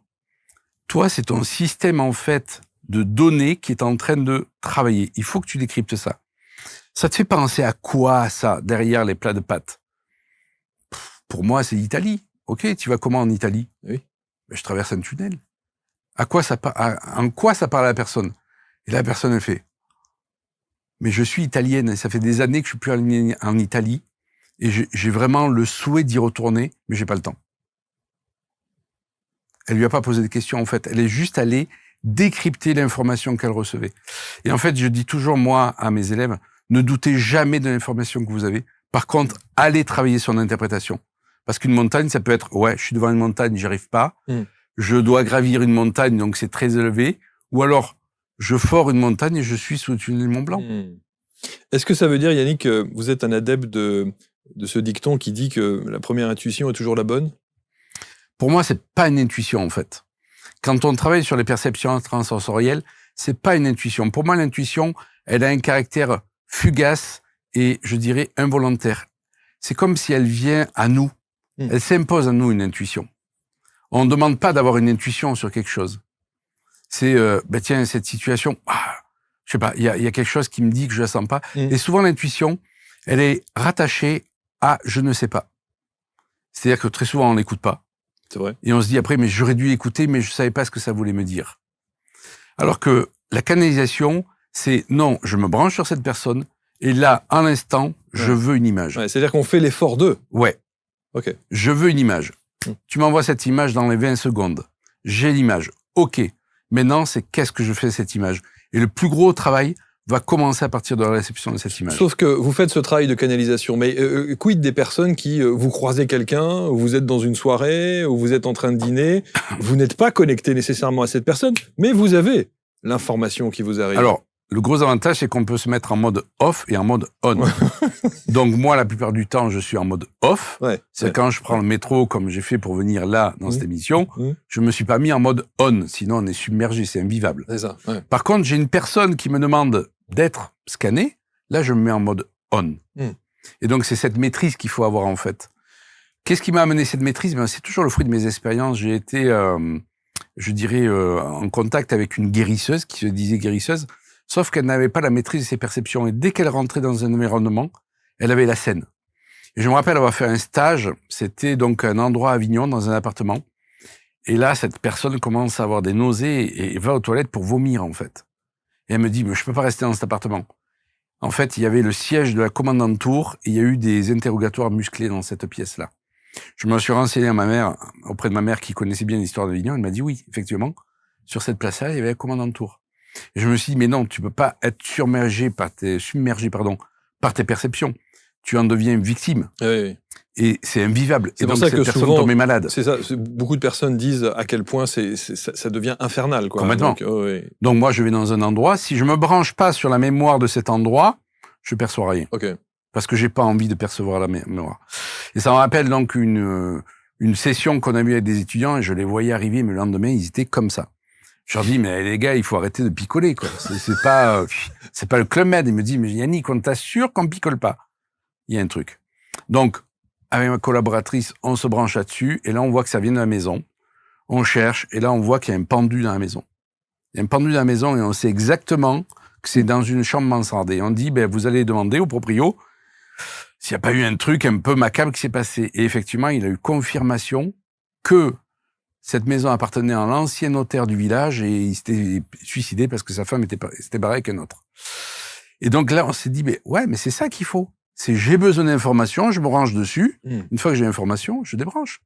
toi, c'est ton système, en fait, de données qui est en train de travailler. Il faut que tu décryptes ça. Ça te fait penser à quoi, ça, derrière les plats de pâtes? Pour moi, c'est l'Italie. OK, tu vas comment en Italie? Oui. Je traverse un tunnel. En quoi ça parle à la personne? Et la personne, elle fait, mais je suis italienne, et ça fait des années que je suis plus en Italie, et j'ai vraiment le souhait d'y retourner, mais j'ai pas le temps. Elle lui a pas posé de questions, en fait. Elle est juste allée décrypter l'information qu'elle recevait. Et en fait, je dis toujours, moi, à mes élèves, ne doutez jamais de l'information que vous avez. Par contre, allez travailler sur l'interprétation. Parce qu'une montagne, ça peut être, ouais, je suis devant une montagne, j'y arrive pas. Je dois gravir une montagne, donc c'est très élevé. Ou alors, je fore une montagne et je suis sous le tunnel Mont Blanc. Est-ce que ça veut dire, Yannick, que vous êtes un adepte de ce dicton qui dit que la première intuition est toujours la bonne? Pour moi, c'est pas une intuition, en fait. Quand on travaille sur les perceptions transsensorielles, c'est pas une intuition. Pour moi, l'intuition, elle a un caractère fugace et, je dirais, involontaire. C'est comme si elle vient à nous. Elle s'impose à nous, une intuition. On ne demande pas d'avoir une intuition sur quelque chose. C'est, tiens, cette situation, je sais pas, il y a quelque chose qui me dit que je la sens pas. Et souvent, l'intuition, elle est rattachée à je ne sais pas. C'est-à-dire que très souvent, on n'écoute pas. C'est vrai. Et on se dit après, mais j'aurais dû écouter, mais je savais pas ce que ça voulait me dire. Alors que la canalisation, c'est non, je me branche sur cette personne, et là, à l'instant, je veux une image. Ouais, c'est-à-dire qu'on fait l'effort d'eux. Ouais. OK. Je veux une image. Tu m'envoies cette image dans les 20 secondes. J'ai l'image. OK. Maintenant, c'est qu'est-ce que je fais de cette image? Et le plus gros travail va commencer à partir de la réception de cette image. Sauf que vous faites ce travail de canalisation, mais quid des personnes qui, vous croisez quelqu'un, vous êtes dans une soirée, ou vous êtes en train de dîner, vous n'êtes pas connecté nécessairement à cette personne, mais vous avez l'information qui vous arrive. Alors, le gros avantage, c'est qu'on peut se mettre en mode off et en mode on. Donc moi, la plupart du temps, je suis en mode off. C'est quand je prends le métro, comme j'ai fait pour venir là, dans cette émission, je me suis pas mis en mode on, sinon on est submergé, c'est invivable. C'est ça. Par contre, j'ai une personne qui me demande d'être scanné, là, je me mets en mode on. Et donc, c'est cette maîtrise qu'il faut avoir, en fait. Qu'est-ce qui m'a amené cette maîtrise? C'est toujours le fruit de mes expériences. J'ai été, je dirais, en contact avec une guérisseuse, qui se disait guérisseuse, sauf qu'elle n'avait pas la maîtrise de ses perceptions. Et dès qu'elle rentrait dans un environnement, elle avait la scène. Et je me rappelle avoir fait un stage, c'était donc un endroit à Avignon, dans un appartement. Et là, cette personne commence à avoir des nausées et va aux toilettes pour vomir, en fait. Et elle me dit, mais je peux pas rester dans cet appartement. En fait, il y avait le siège de la commandante tour et il y a eu des interrogatoires musclés dans cette pièce-là. Je me suis renseigné auprès de ma mère qui connaissait bien l'histoire d'Avignon. Elle m'a dit oui, effectivement, sur cette place-là, il y avait la commandante tour. Et je me suis dit, mais non, tu peux pas être submergé par tes perceptions. Tu en deviens victime. Oui. Et c'est invivable. C'est et pour donc, ça cette que personne souvent, tombait malade. C'est ça. Beaucoup de personnes disent à quel point ça devient infernal, quoi. Complètement. Donc, moi, je vais dans un endroit. Si je me branche pas sur la mémoire de cet endroit, je perçois rien. Ok. Parce que j'ai pas envie de percevoir la mémoire. Et ça me rappelle donc une session qu'on a eue avec des étudiants et je les voyais arriver, mais le lendemain, ils étaient comme ça. Je leur dis, mais les gars, il faut arrêter de picoler, quoi. C'est pas le Club Med. Ils me disent, mais Yannick, on t'assure qu'on picole pas. Il y a un truc. Donc, avec ma collaboratrice, on se branche là-dessus, et là, on voit que ça vient de la maison. On cherche, et là, on voit qu'il y a un pendu dans la maison. Il y a un pendu dans la maison, et on sait exactement que c'est dans une chambre mansardée. On dit, ben, vous allez demander au proprio s'il n'y a pas eu un truc un peu macabre qui s'est passé. Et effectivement, il a eu confirmation que cette maison appartenait à l'ancien notaire du village, et il s'était suicidé parce que sa femme s'était barrée avec un autre. Et donc là, on s'est dit, mais ouais, mais c'est ça qu'il faut. C'est j'ai besoin d'informations, je me range dessus. Une fois que j'ai l'information, je débranche.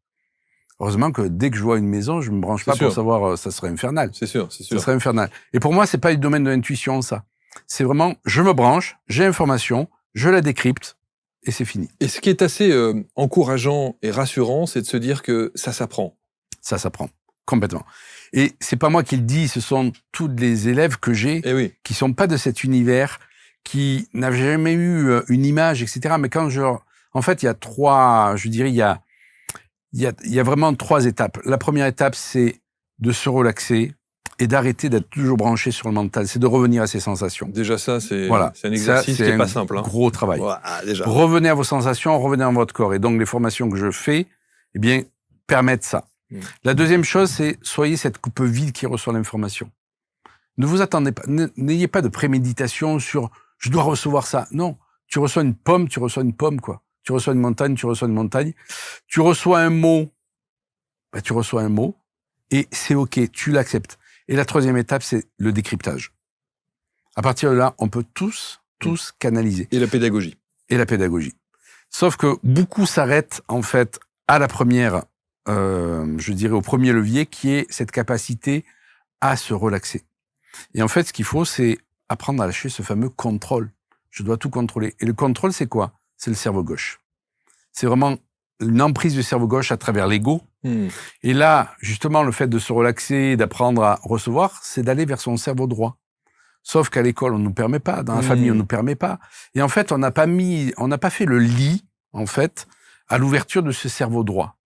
Heureusement que dès que je vois une maison, je me branche pas pour savoir, ça serait infernal. C'est sûr. Ça serait infernal. Et pour moi, c'est pas le domaine de l'intuition, ça. C'est vraiment, je me branche, j'ai l'information, je la décrypte, et c'est fini. Et ce qui est assez encourageant et rassurant, c'est de se dire que ça s'apprend. Ça s'apprend. Complètement. Et c'est pas moi qui le dis, ce sont tous les élèves que j'ai, qui sont pas de cet univers, qui n'avaient jamais eu une image, etc. Mais quand en fait, il y a il y a vraiment 3 étapes. La première étape, c'est de se relaxer et d'arrêter d'être toujours branché sur le mental. C'est de revenir à ses sensations. Déjà, ça, c'est un exercice qui n'est pas simple. C'est un gros travail. Déjà. Revenez à vos sensations, revenez à votre corps. Et donc, les formations que je fais, eh bien, permettent ça. La deuxième chose, c'est soyez cette coupe vide qui reçoit l'information. Ne vous attendez pas, n'ayez pas de préméditation sur je dois recevoir ça. Non, tu reçois une pomme, quoi. Tu reçois une montagne, tu reçois une montagne. Tu reçois un mot, tu reçois un mot, et c'est OK, tu l'acceptes. Et la troisième étape, c'est le décryptage. À partir de là, on peut tous canaliser. Et la pédagogie. Sauf que beaucoup s'arrêtent, en fait, à la première, je dirais au premier levier, qui est cette capacité à se relaxer. Et en fait, ce qu'il faut, c'est apprendre à lâcher ce fameux contrôle. Je dois tout contrôler. Et le contrôle, c'est quoi? C'est le cerveau gauche. C'est vraiment une emprise du cerveau gauche à travers l'ego. Et là, justement, le fait de se relaxer, d'apprendre à recevoir, c'est d'aller vers son cerveau droit. Sauf qu'à l'école, on ne nous permet pas. Dans la famille, on ne nous permet pas. Et en fait, on n'a pas fait le lit, en fait, à l'ouverture de ce cerveau droit.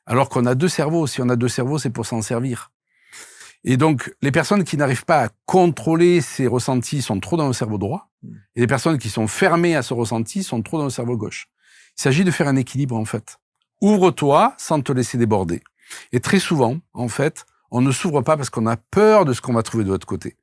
Alors qu'on a 2 cerveaux. Si on a 2 cerveaux, c'est pour s'en servir. Et donc, les personnes qui n'arrivent pas à contrôler ces ressentis sont trop dans le cerveau droit. Et les personnes qui sont fermées à ce ressenti sont trop dans le cerveau gauche. Il s'agit de faire un équilibre, en fait. Ouvre-toi sans te laisser déborder. Et très souvent, en fait, on ne s'ouvre pas parce qu'on a peur de ce qu'on va trouver de l'autre côté.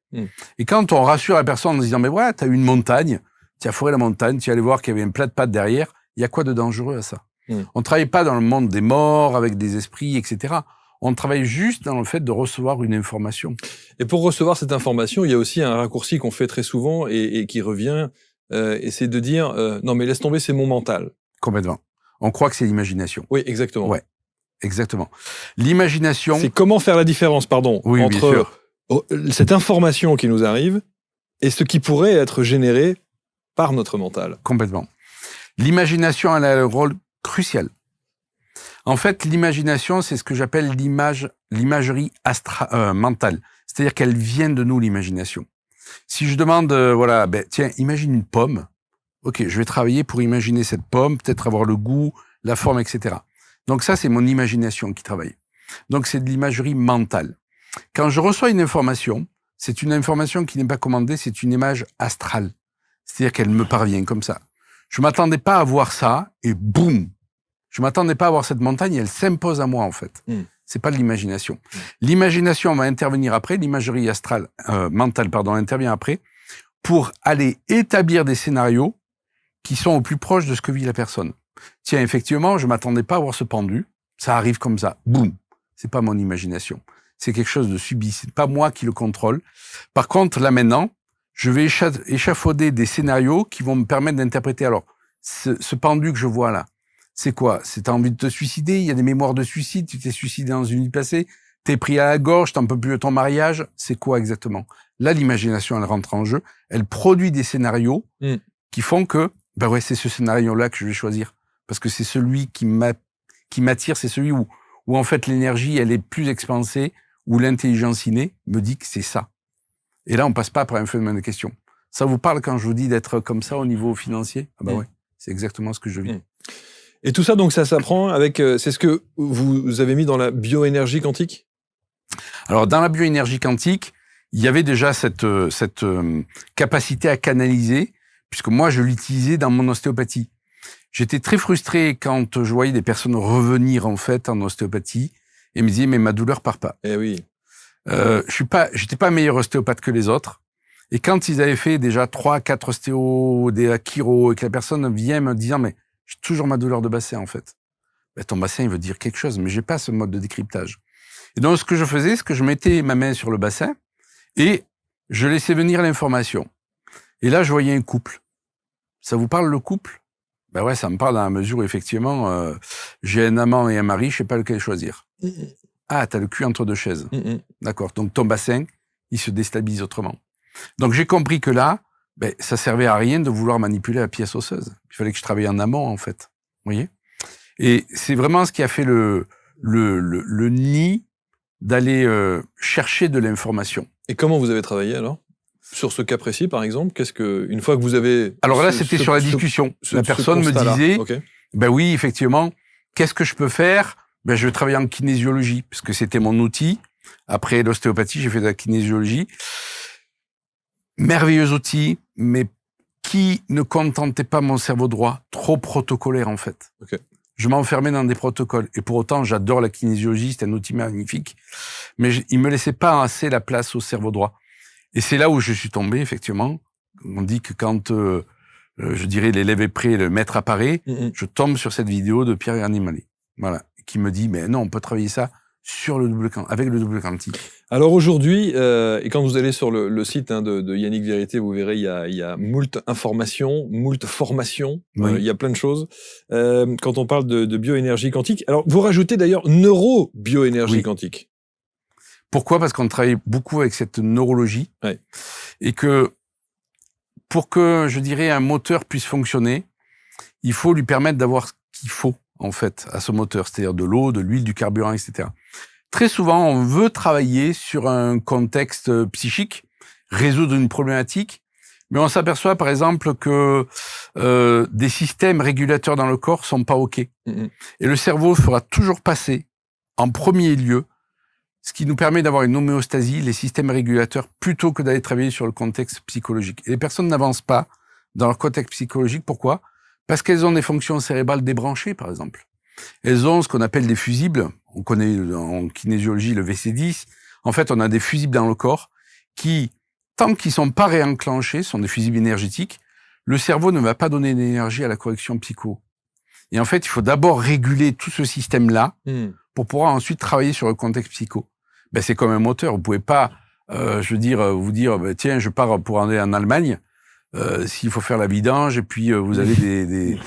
Et quand on rassure la personne en disant, mais ouais, t'as eu une montagne, tu as fourré la montagne, tu es allé voir qu'il y avait un plat de pâtes derrière, il y a quoi de dangereux à ça? On ne travaille pas dans le monde des morts, avec des esprits, etc. On travaille juste dans le fait de recevoir une information. Et pour recevoir cette information, il y a aussi un raccourci qu'on fait très souvent et qui revient, et c'est de dire non mais laisse tomber, c'est mon mental. Complètement. On croit que c'est l'imagination. Oui, exactement. Ouais, exactement. L'imagination... C'est comment faire la différence, entre cette information qui nous arrive et ce qui pourrait être généré par notre mental. Complètement. L'imagination, elle a un rôle crucial. En fait, l'imagination, c'est ce que j'appelle l'imagerie mentale. C'est-à-dire qu'elle vient de nous, l'imagination. Si je demande, tiens, imagine une pomme. OK, je vais travailler pour imaginer cette pomme, peut-être avoir le goût, la forme, etc. Donc ça, c'est mon imagination qui travaille. Donc c'est de l'imagerie mentale. Quand je reçois une information, c'est une information qui n'est pas commandée, c'est une image astrale. C'est-à-dire qu'elle me parvient comme ça. Je m'attendais pas à voir ça, et boum! Je m'attendais pas à voir cette montagne, et elle s'impose à moi, en fait. C'est pas de l'imagination. L'imagination va intervenir après, l'imagerie mentale, intervient après, pour aller établir des scénarios qui sont au plus proche de ce que vit la personne. Tiens, effectivement, je m'attendais pas à voir ce pendu. Ça arrive comme ça. Boum. c'est pas mon imagination. C'est quelque chose de subi. C'est pas moi qui le contrôle. Par contre, là maintenant, je vais échafauder des scénarios qui vont me permettre d'interpréter. Alors, ce pendu que je vois là, c'est quoi? C'est t'as envie de te suicider? Il y a des mémoires de suicide. Tu t'es suicidé dans une vie passée. T'es pris à la gorge. T'en peux plus de ton mariage. C'est quoi exactement? Là, l'imagination, elle rentre en jeu. Elle produit des scénarios qui font que, ben ouais, c'est ce scénario-là que je vais choisir. Parce que c'est celui qui m'attire. C'est celui où en fait l'énergie, elle est plus expansée, où l'intelligence innée me dit que c'est ça. Et là, on passe pas par un phénomène de question. Ça vous parle quand je vous dis d'être comme ça au niveau financier? Ah bah ouais, c'est exactement ce que je vis. Et tout ça, donc, ça s'apprend avec... c'est ce que vous avez mis dans la bioénergie quantique? Alors, dans la bioénergie quantique, il y avait déjà cette capacité à canaliser, puisque moi, je l'utilisais dans mon ostéopathie. J'étais très frustré quand je voyais des personnes revenir, en fait, en ostéopathie, et me disaient, mais ma douleur part pas. Eh oui. J'étais pas meilleur ostéopathe que les autres. Et quand ils avaient fait déjà 3-4 ostéos, des chiro, et que la personne vient me disant, mais j'ai toujours ma douleur de bassin, en fait. Ben, ton bassin, il veut dire quelque chose, mais j'ai pas ce mode de décryptage. Et donc, ce que je faisais, c'est que je mettais ma main sur le bassin et je laissais venir l'information. Et là, je voyais un couple. Ça vous parle, le couple? Ben ouais, ça me parle dans la mesure où, effectivement, j'ai un amant et un mari, je sais pas lequel choisir. Ah, t'as le cul entre deux chaises. D'accord. Donc, ton bassin, il se déstabilise autrement. Donc, j'ai compris que là, ben, ça servait à rien de vouloir manipuler la pièce osseuse. Il fallait que je travaille en amont, en fait. Vous voyez? Et c'est vraiment ce qui a fait le nid d'aller chercher de l'information. Et comment vous avez travaillé, alors? Sur ce cas précis, par exemple, une fois que vous avez... Alors là, c'était sur la discussion. La personne me disait, ben oui, effectivement, qu'est-ce que je peux faire? Ben, je vais travailler en kinésiologie, parce que c'était mon outil. Après l'ostéopathie, j'ai fait de la kinésiologie. Merveilleux outil, mais qui ne contentait pas mon cerveau droit, trop protocolaire, en fait. Je m'enfermais dans des protocoles. Et pour autant, j'adore la kinésiologie, c'est un outil magnifique. Mais il me laissait pas assez la place au cerveau droit. Et c'est là où je suis tombé, effectivement. On dit que quand, je dirais, l'élève est prêt, le maître apparaît, je tombe sur cette vidéo de Pierre Animali. Voilà. Qui me dit, mais non, on peut travailler ça sur avec le double quantique. Alors aujourd'hui, et quand vous allez sur le site de Yannick Vérité, vous verrez, il y a moult informations, moult formations, il y a plein de choses. Quand on parle de bioénergie quantique, alors vous rajoutez d'ailleurs neuro-bioénergie quantique. Pourquoi? Parce qu'on travaille beaucoup avec cette neurologie, et que pour que, je dirais, un moteur puisse fonctionner, il faut lui permettre d'avoir ce qu'il faut, en fait, à ce moteur, c'est-à-dire de l'eau, de l'huile, du carburant, etc. Très souvent, on veut travailler sur un contexte psychique, résoudre une problématique, mais on s'aperçoit, par exemple, que des systèmes régulateurs dans le corps sont pas OK. Et le cerveau fera toujours passer, en premier lieu, ce qui nous permet d'avoir une homéostasie, les systèmes régulateurs, plutôt que d'aller travailler sur le contexte psychologique. Et les personnes n'avancent pas dans leur contexte psychologique. Pourquoi? Parce qu'elles ont des fonctions cérébrales débranchées, par exemple. Elles ont ce qu'on appelle des fusibles. On connaît en kinésiologie le VC10. En fait, on a des fusibles dans le corps qui, tant qu'ils sont pas réenclenchés, sont des fusibles énergétiques, le cerveau ne va pas donner d'énergie à la correction psycho. Et en fait, il faut d'abord réguler tout ce système-là pour pouvoir ensuite travailler sur le contexte psycho. Ben, c'est comme un moteur. Vous pouvez pas, vous dire, ben, tiens, je pars pour aller en Allemagne. S'il faut faire la vidange, et puis vous avez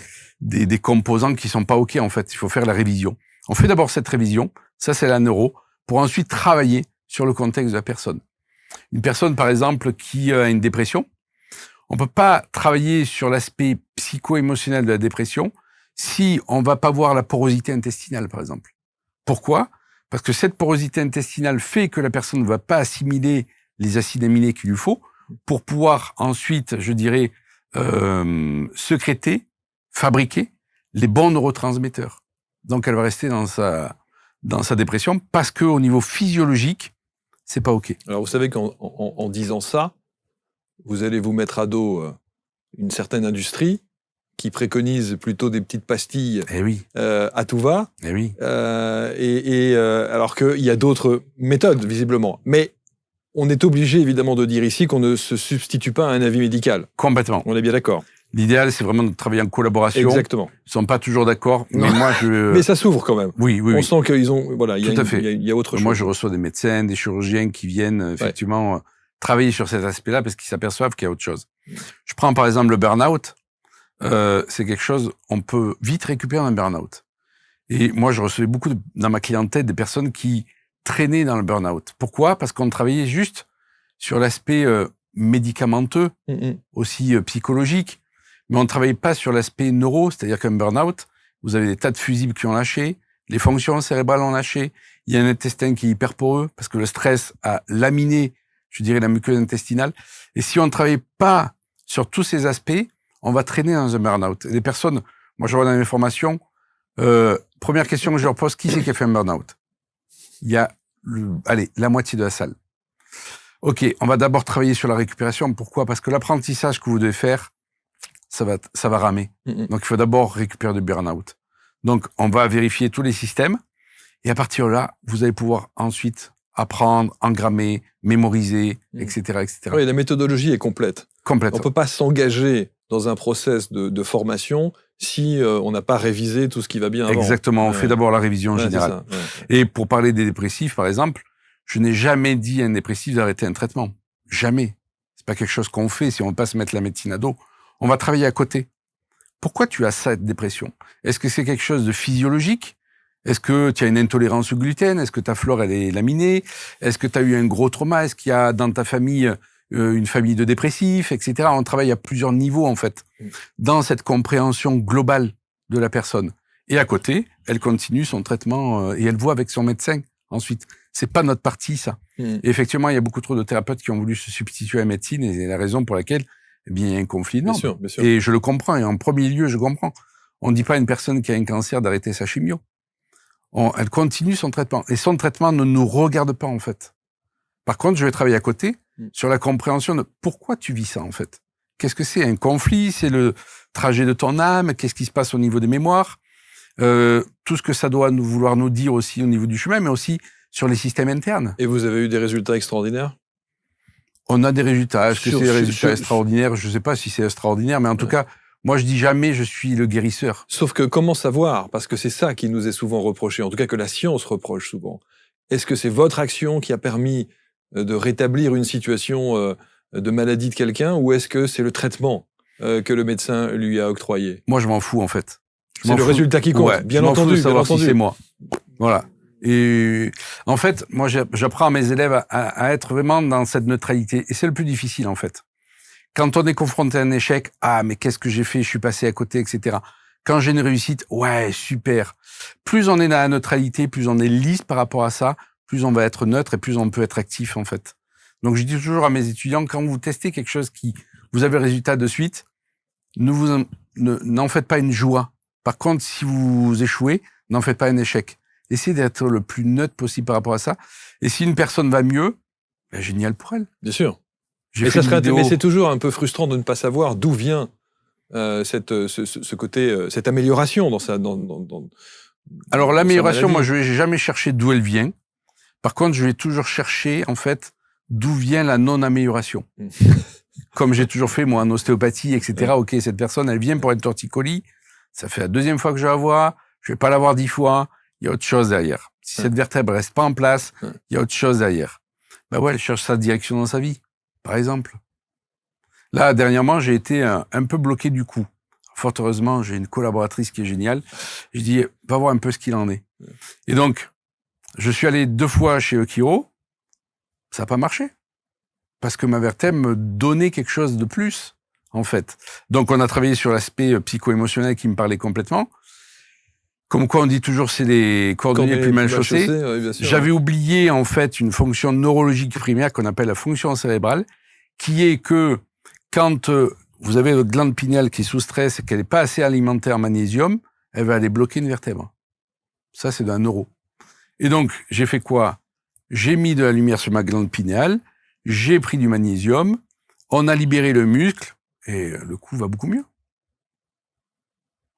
des composants qui sont pas OK, en fait. Il faut faire la révision. On fait d'abord cette révision, ça c'est la neuro, pour ensuite travailler sur le contexte de la personne. Une personne, par exemple, qui a une dépression, on peut pas travailler sur l'aspect psycho-émotionnel de la dépression si on va pas voir la porosité intestinale, par exemple. Pourquoi? Parce que cette porosité intestinale fait que la personne ne va pas assimiler les acides aminés qu'il lui faut pour pouvoir ensuite, je dirais, sécréter, fabriquer les bons neurotransmetteurs. Donc, elle va rester dans sa dépression parce que au niveau physiologique, c'est pas OK. Alors, vous savez qu'en disant ça, vous allez vous mettre à dos une certaine industrie qui préconise plutôt des petites pastilles à tout va. Alors qu'il y a d'autres méthodes, visiblement. Mais on est obligé, évidemment, de dire ici qu'on ne se substitue pas à un avis médical. Complètement. On est bien d'accord. L'idéal, c'est vraiment de travailler en collaboration. Exactement. Ils sont pas toujours d'accord, mais moi, Mais ça s'ouvre quand même. Oui. On sent qu'ils ont, voilà, il y a autre chose. Moi, je reçois des médecins, des chirurgiens qui viennent effectivement travailler sur cet aspect-là parce qu'ils s'aperçoivent qu'il y a autre chose. Je prends par exemple le burn-out. C'est quelque chose, on peut vite récupérer un burn-out. Et moi, je recevais beaucoup dans ma clientèle des personnes qui traînaient dans le burn-out. Pourquoi? Parce qu'on travaillait juste sur l'aspect médicamenteux, aussi psychologique, mais on ne travaillait pas sur l'aspect neuro, c'est-à-dire qu'un burn-out, vous avez des tas de fusibles qui ont lâché, les fonctions cérébrales ont lâché, il y a un intestin qui est hyper poreux, parce que le stress a laminé, je dirais, la muqueuse intestinale. Et si on ne travaille pas sur tous ces aspects, on va traîner dans un burn-out. Et les personnes, moi je vois dans mes formations, première question que je leur pose, qui c'est qui a fait un burn-out? Il y a, la moitié de la salle. Ok, on va d'abord travailler sur la récupération. Pourquoi? Parce que l'apprentissage que vous devez faire, ça va ramer. Donc, il faut d'abord récupérer du burn-out. Donc, on va vérifier tous les systèmes. Et à partir de là, vous allez pouvoir ensuite apprendre, engrammer, mémoriser, etc., etc. Oui, la méthodologie est complète. Complète. On ne peut pas s'engager dans un process de formation si on n'a pas révisé tout ce qui va bien avant. Exactement. On fait d'abord la révision générale. Et pour parler des dépressifs, par exemple, je n'ai jamais dit à un dépressif d'arrêter un traitement. Jamais. C'est pas quelque chose qu'on fait si on passe mettre la médecine à dos. On va travailler à côté. Pourquoi tu as cette dépression? Est-ce que c'est quelque chose de physiologique? Est-ce que tu as une intolérance au gluten? Est-ce que ta flore, elle est laminée? Est-ce que tu as eu un gros trauma? Est-ce qu'il y a dans ta famille une famille de dépressifs, etc. On travaille à plusieurs niveaux, en fait, dans cette compréhension globale de la personne. Et à côté, elle continue son traitement et elle voit avec son médecin ensuite. C'est pas notre partie, ça. Et effectivement, il y a beaucoup trop de thérapeutes qui ont voulu se substituer à la médecine et c'est la raison pour laquelle il y a un conflit énorme. Bien sûr. Et je le comprends. Et en premier lieu, je comprends. On ne dit pas à une personne qui a un cancer d'arrêter sa chimio. Elle continue son traitement. Et son traitement ne nous regarde pas, en fait. Par contre, je vais travailler à côté sur la compréhension de pourquoi tu vis ça, en fait. Qu'est-ce que c'est? Un conflit? C'est le trajet de ton âme? Qu'est-ce qui se passe au niveau des mémoires? Tout ce que ça doit vouloir nous dire aussi au niveau du chemin, mais aussi sur les systèmes internes. Et vous avez eu des résultats extraordinaires? On a des résultats. Est-ce que c'est des résultats extraordinaires? Je ne sais pas si c'est extraordinaire, mais en tout cas, moi, je dis jamais je suis le guérisseur. Sauf que comment savoir? Parce que c'est ça qui nous est souvent reproché, en tout cas que la science reproche souvent. Est-ce que c'est votre action qui a permis de rétablir une situation de maladie de quelqu'un, ou est-ce que c'est le traitement que le médecin lui a octroyé? Moi, je m'en fous, en fait. C'est le résultat qui compte, bien entendu. Je m'en fous de savoir si c'est moi. Voilà. Et en fait, moi, j'apprends à mes élèves à être vraiment dans cette neutralité. Et c'est le plus difficile, en fait. Quand on est confronté à un échec, mais qu'est-ce que j'ai fait? Je suis passé à côté, etc. Quand j'ai une réussite, ouais, super. Plus on est dans la neutralité, plus on est lisse par rapport à ça, plus on va être neutre et plus on peut être actif, en fait. Donc, je dis toujours à mes étudiants, quand vous testez quelque chose qui, vous avez le résultat de suite, n'en faites pas une joie. Par contre, si vous échouez, n'en faites pas un échec. Essayez d'être le plus neutre possible par rapport à ça. Et si une personne va mieux, ben génial pour elle. Bien sûr. Mais c'est toujours un peu frustrant de ne pas savoir d'où vient ce côté, cette amélioration dans ça. Alors l'amélioration, moi, je n'ai jamais cherché d'où elle vient. Par contre, je vais toujours chercher, en fait, d'où vient la non-amélioration. Comme j'ai toujours fait, moi, en ostéopathie, etc. Ok, cette personne, elle vient pour être torticolis. Ça fait la deuxième fois que je la vois. Je vais pas la voir 10 fois. Il y a autre chose derrière. Si cette vertèbre reste pas en place, il y a autre chose derrière. Ben ouais, elle cherche sa direction dans sa vie, par exemple. Là, dernièrement, j'ai été un peu bloqué du cou. Fort heureusement, j'ai une collaboratrice qui est géniale. Je dis, va voir un peu ce qu'il en est. Et donc, je suis allé 2 fois chez Eukiro. Ça n'a pas marché. Parce que ma vertèbre me donnait quelque chose de plus, en fait. Donc, on a travaillé sur l'aspect psycho-émotionnel qui me parlait complètement. Comme quoi, on dit toujours, c'est les cordonniers les plus mal chaussés. Oui, j'avais oublié, en fait, une fonction neurologique primaire qu'on appelle la fonction cérébrale, qui est que quand vous avez votre glande pinéale qui est sous stress et qu'elle n'est pas assez alimentée en magnésium, elle va aller bloquer une vertèbre. Ça, c'est d'un neuro. Et donc, j'ai fait quoi? J'ai mis de la lumière sur ma glande pinéale, j'ai pris du magnésium, on a libéré le muscle, et le coup va beaucoup mieux.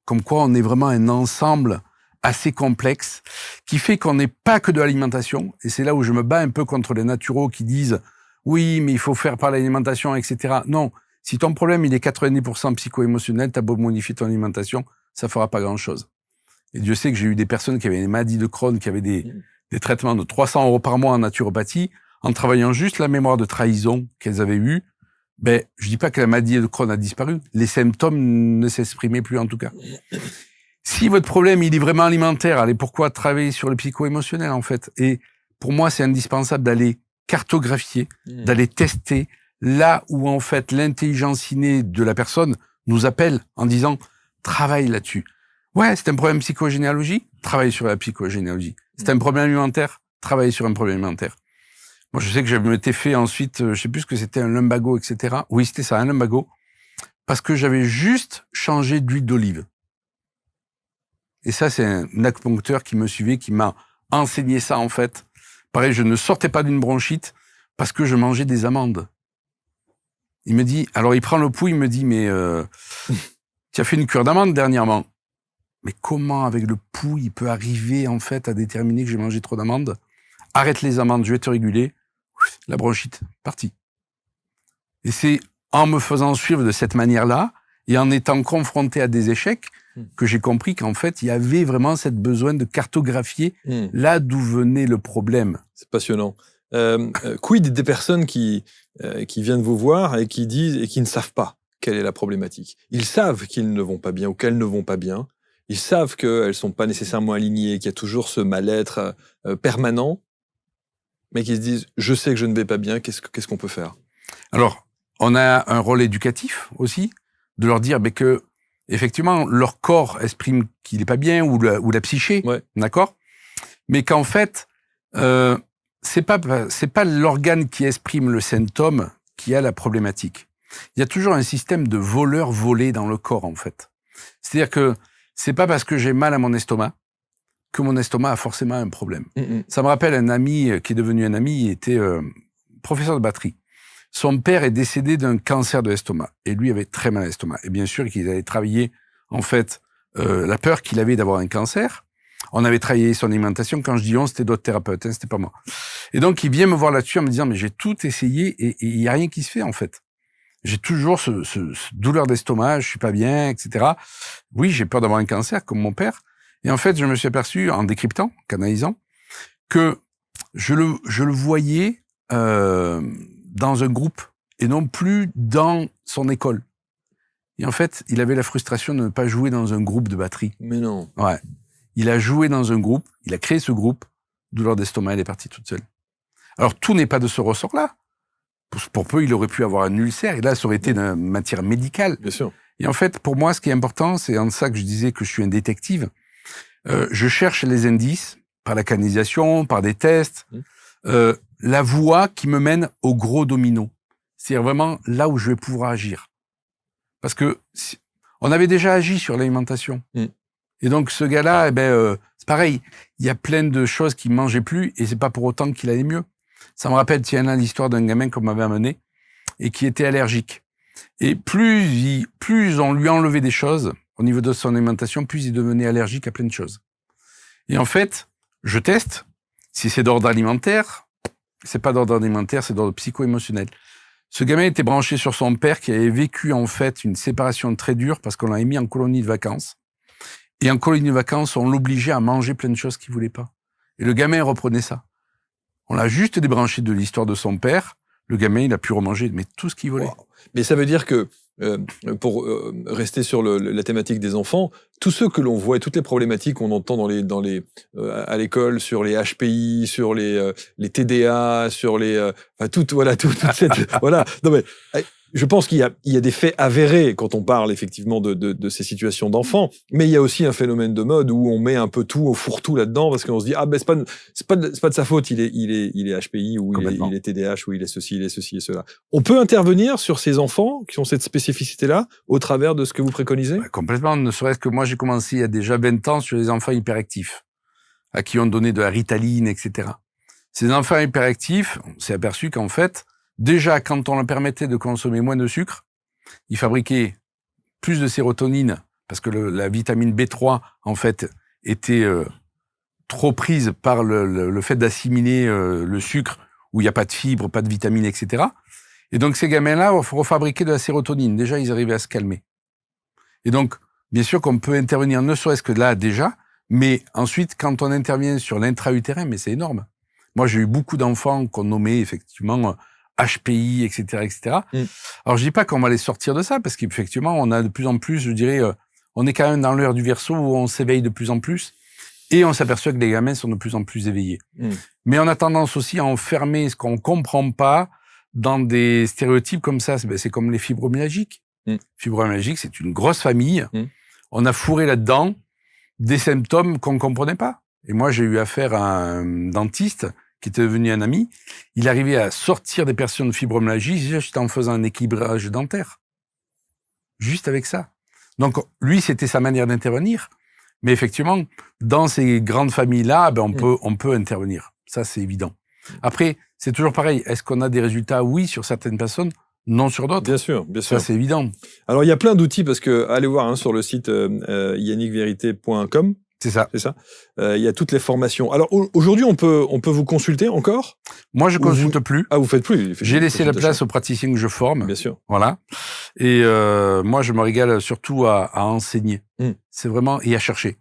Comme quoi, on est vraiment un ensemble assez complexe qui fait qu'on n'est pas que de l'alimentation. Et c'est là où je me bats un peu contre les naturaux qui disent « Oui, mais il faut faire par l'alimentation, etc. » Non, Si ton problème, il est 90% psycho-émotionnel, t'as beau modifier ton alimentation, ça fera pas grand-chose. Et Dieu sait que j'ai eu des personnes qui avaient des maladies de Crohn, qui avaient des traitements de 300 € par mois en naturopathie, en travaillant juste la mémoire de trahison qu'elles avaient eue. Ben, je dis pas que la maladie de Crohn a disparu. Les symptômes ne s'exprimaient plus, en tout cas. Si votre problème, il est vraiment alimentaire, allez, pourquoi travailler sur le psycho-émotionnel, en fait? Et pour moi, c'est indispensable d'aller cartographier, d'aller tester là où, en fait, l'intelligence innée de la personne nous appelle en disant, travaille là-dessus. Ouais, c'est un problème psychogénéalogie, travaille sur la psychogénéalogie. C'est un problème alimentaire, travaille sur un problème alimentaire. Moi, je sais que je m'étais fait ensuite, je sais plus ce que c'était, un lumbago, etc. Oui, c'était ça, un lumbago. Parce que j'avais juste changé d'huile d'olive. Et ça, c'est un acupuncteur qui me suivait, qui m'a enseigné ça, en fait. Pareil, je ne sortais pas d'une bronchite parce que je mangeais des amandes. Il me dit, alors il prend le pouls, il me dit, mais tu as fait une cure d'amandes dernièrement. Mais comment, avec le pouls, il peut arriver, en fait, à déterminer que j'ai mangé trop d'amandes? Arrête les amandes, je vais te réguler. La bronchite, parti. Et c'est en me faisant suivre de cette manière-là, et en étant confronté à des échecs, que j'ai compris qu'en fait, il y avait vraiment cette besoin de cartographier là d'où venait le problème. C'est passionnant. Quid des personnes qui viennent vous voir et qui disent et qui ne savent pas quelle est la problématique? Ils savent qu'ils ne vont pas bien ou qu'elles ne vont pas bien. Ils savent qu'elles ne sont pas nécessairement alignées, qu'il y a toujours ce mal-être permanent, mais qui se disent « je sais que je ne vais pas bien, qu'est-ce qu'on peut faire ?» Alors, on a un rôle éducatif aussi, de leur dire que effectivement, leur corps exprime qu'il n'est pas bien, ou la psyché, d'accord? Mais qu'en fait, c'est pas l'organe qui exprime le symptôme qui a la problématique. Il y a toujours un système de voleur-volé dans le corps, en fait. C'est-à-dire que c'est pas parce que j'ai mal à mon estomac que mon estomac a forcément un problème. Ça me rappelle un ami qui est devenu un ami, il était professeur de batterie. Son père est décédé d'un cancer de l'estomac. Et lui avait très mal à l'estomac. Et bien sûr qu'il allait travailler, en fait, la peur qu'il avait d'avoir un cancer. On avait travaillé son alimentation. Quand je dis on, c'était d'autres thérapeutes, hein, c'était pas moi. Et donc, il vient me voir là-dessus en me disant, mais j'ai tout essayé et il n'y a rien qui se fait, en fait. J'ai toujours ce douleur d'estomac, je suis pas bien, etc. Oui, j'ai peur d'avoir un cancer, comme mon père. Et en fait, je me suis aperçu, en décryptant, canalisant, que je le voyais dans un groupe et non plus dans son école. Et en fait, il avait la frustration de ne pas jouer dans un groupe de batterie. Mais non. Ouais. Il a joué dans un groupe, il a créé ce groupe, douleur d'estomac, elle est partie toute seule. Alors, tout n'est pas de ce ressort-là. Pour peu, il aurait pu avoir un ulcère, et là, ça aurait été une matière médicale. Bien sûr. Et en fait, pour moi, ce qui est important, c'est en ça que je disais que je suis un détective. Je cherche les indices, par la canalisation, par des tests, la voie qui me mène au gros domino. C'est vraiment là où je vais pouvoir agir. Parce que on avait déjà agi sur l'alimentation. Et donc, ce gars-là, c'est pareil. Il y a plein de choses qu'il mangeait plus et c'est pas pour autant qu'il allait mieux. Ça me rappelle, tiens, l'histoire d'un gamin qu'on m'avait amené et qui était allergique. Et plus on lui enlevait des choses au niveau de son alimentation, plus il devenait allergique à plein de choses. Et en fait, je teste. Si c'est d'ordre alimentaire, c'est pas d'ordre alimentaire, c'est d'ordre psycho-émotionnel. Ce gamin était branché sur son père qui avait vécu en fait une séparation très dure parce qu'on l'avait mis en colonie de vacances. Et en colonie de vacances, on l'obligeait à manger plein de choses qu'il voulait pas. Et le gamin reprenait ça. On l'a juste débranché de l'histoire de son père. Le gamin, il a pu remanger mais tout ce qu'il voulait. Wow. Mais ça veut dire que, pour rester sur la thématique des enfants, tous ceux que l'on voit et toutes les problématiques qu'on entend à l'école sur les HPI, sur les TDA, sur toute cette voilà. Non mais je pense qu'il y a des faits avérés quand on parle effectivement de ces situations d'enfants, mais il y a aussi un phénomène de mode où on met un peu tout au fourre-tout là-dedans parce qu'on se dit c'est pas de sa faute, il est HPI ou il est TDAH ou il est ceci et cela. On peut intervenir sur ces enfants qui ont cette spécificité-là au travers de ce que vous préconisez? Ouais, complètement, ne serait-ce que moi j'ai commencé il y a déjà 20 ans sur les enfants hyperactifs à qui on donnait de la Ritaline, etc. Ces enfants hyperactifs, on s'est aperçu qu'en fait, déjà, quand on leur permettait de consommer moins de sucre, ils fabriquaient plus de sérotonine parce que la vitamine B3, en fait, était trop prise par le fait d'assimiler le sucre où il n'y a pas de fibres, pas de vitamines, etc. Et donc, ces gamins-là, il faut refabriquer de la sérotonine. Déjà, ils arrivaient à se calmer. Et donc, bien sûr qu'on peut intervenir ne serait-ce que là, déjà, mais ensuite, quand on intervient sur l'intra-utérin, mais c'est énorme. Moi, j'ai eu beaucoup d'enfants qu'on nommait effectivement HPI, etc., etc. Alors, je dis pas qu'on va les sortir de ça, parce qu'effectivement, on a de plus en plus, je dirais, on est quand même dans l'heure du Verseau où on s'éveille de plus en plus, et on s'aperçoit que les gamins sont de plus en plus éveillés. Mais on a tendance aussi à enfermer ce qu'on comprend pas dans des stéréotypes comme ça. C'est comme les fibromyalgiques. Fibromyalgiques, c'est une grosse famille. On a fourré là-dedans des symptômes qu'on comprenait pas. Et moi, j'ai eu affaire à un dentiste qui était devenu un ami. Il arrivait à sortir des personnes fibromyalgiques juste en faisant un équilibrage dentaire. Juste avec ça. Donc, lui, c'était sa manière d'intervenir. Mais effectivement, dans ces grandes familles-là, on peut intervenir. Ça, c'est évident. Après, c'est toujours pareil. Est-ce qu'on a des résultats? Oui, sur certaines personnes, non sur d'autres. Bien sûr. Ça, c'est évident. Alors, il y a plein d'outils parce que, allez voir sur le site yannickverité.com. C'est ça. Il y a toutes les formations. Alors, aujourd'hui, on peut vous consulter encore? Moi, je consulte plus. Ah, vous faites plus? J'ai laissé la place aux praticiens que je forme. Bien sûr. Voilà. Et moi, je me régale surtout à enseigner. C'est vraiment, et à chercher.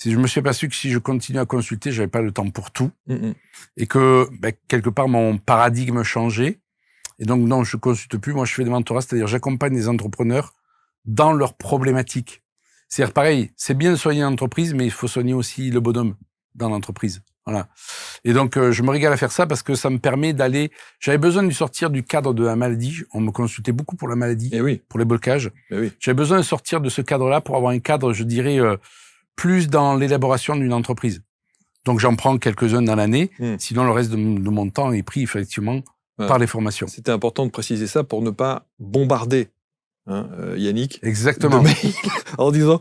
Je me suis aperçu que si je continue à consulter, j'avais pas le temps pour tout. Et que, quelque part, mon paradigme changeait. Et donc, non, je consulte plus. Moi, je fais des mentorats, c'est-à-dire j'accompagne les entrepreneurs dans leurs problématiques. C'est-à-dire, pareil, c'est bien de soigner l'entreprise, mais il faut soigner aussi le bonhomme dans l'entreprise. Voilà. Et donc, je me régale à faire ça parce que ça me permet d'aller... J'avais besoin de sortir du cadre de la maladie. On me consultait beaucoup pour la maladie, pour les blocages. J'avais besoin de sortir de ce cadre-là pour avoir un cadre, je dirais, plus dans l'élaboration d'une entreprise. Donc, j'en prends quelques-uns dans l'année. Sinon, le reste de mon temps est pris, effectivement, par les formations. C'était important de préciser ça pour ne pas bombarder Yannick. Exactement. En disant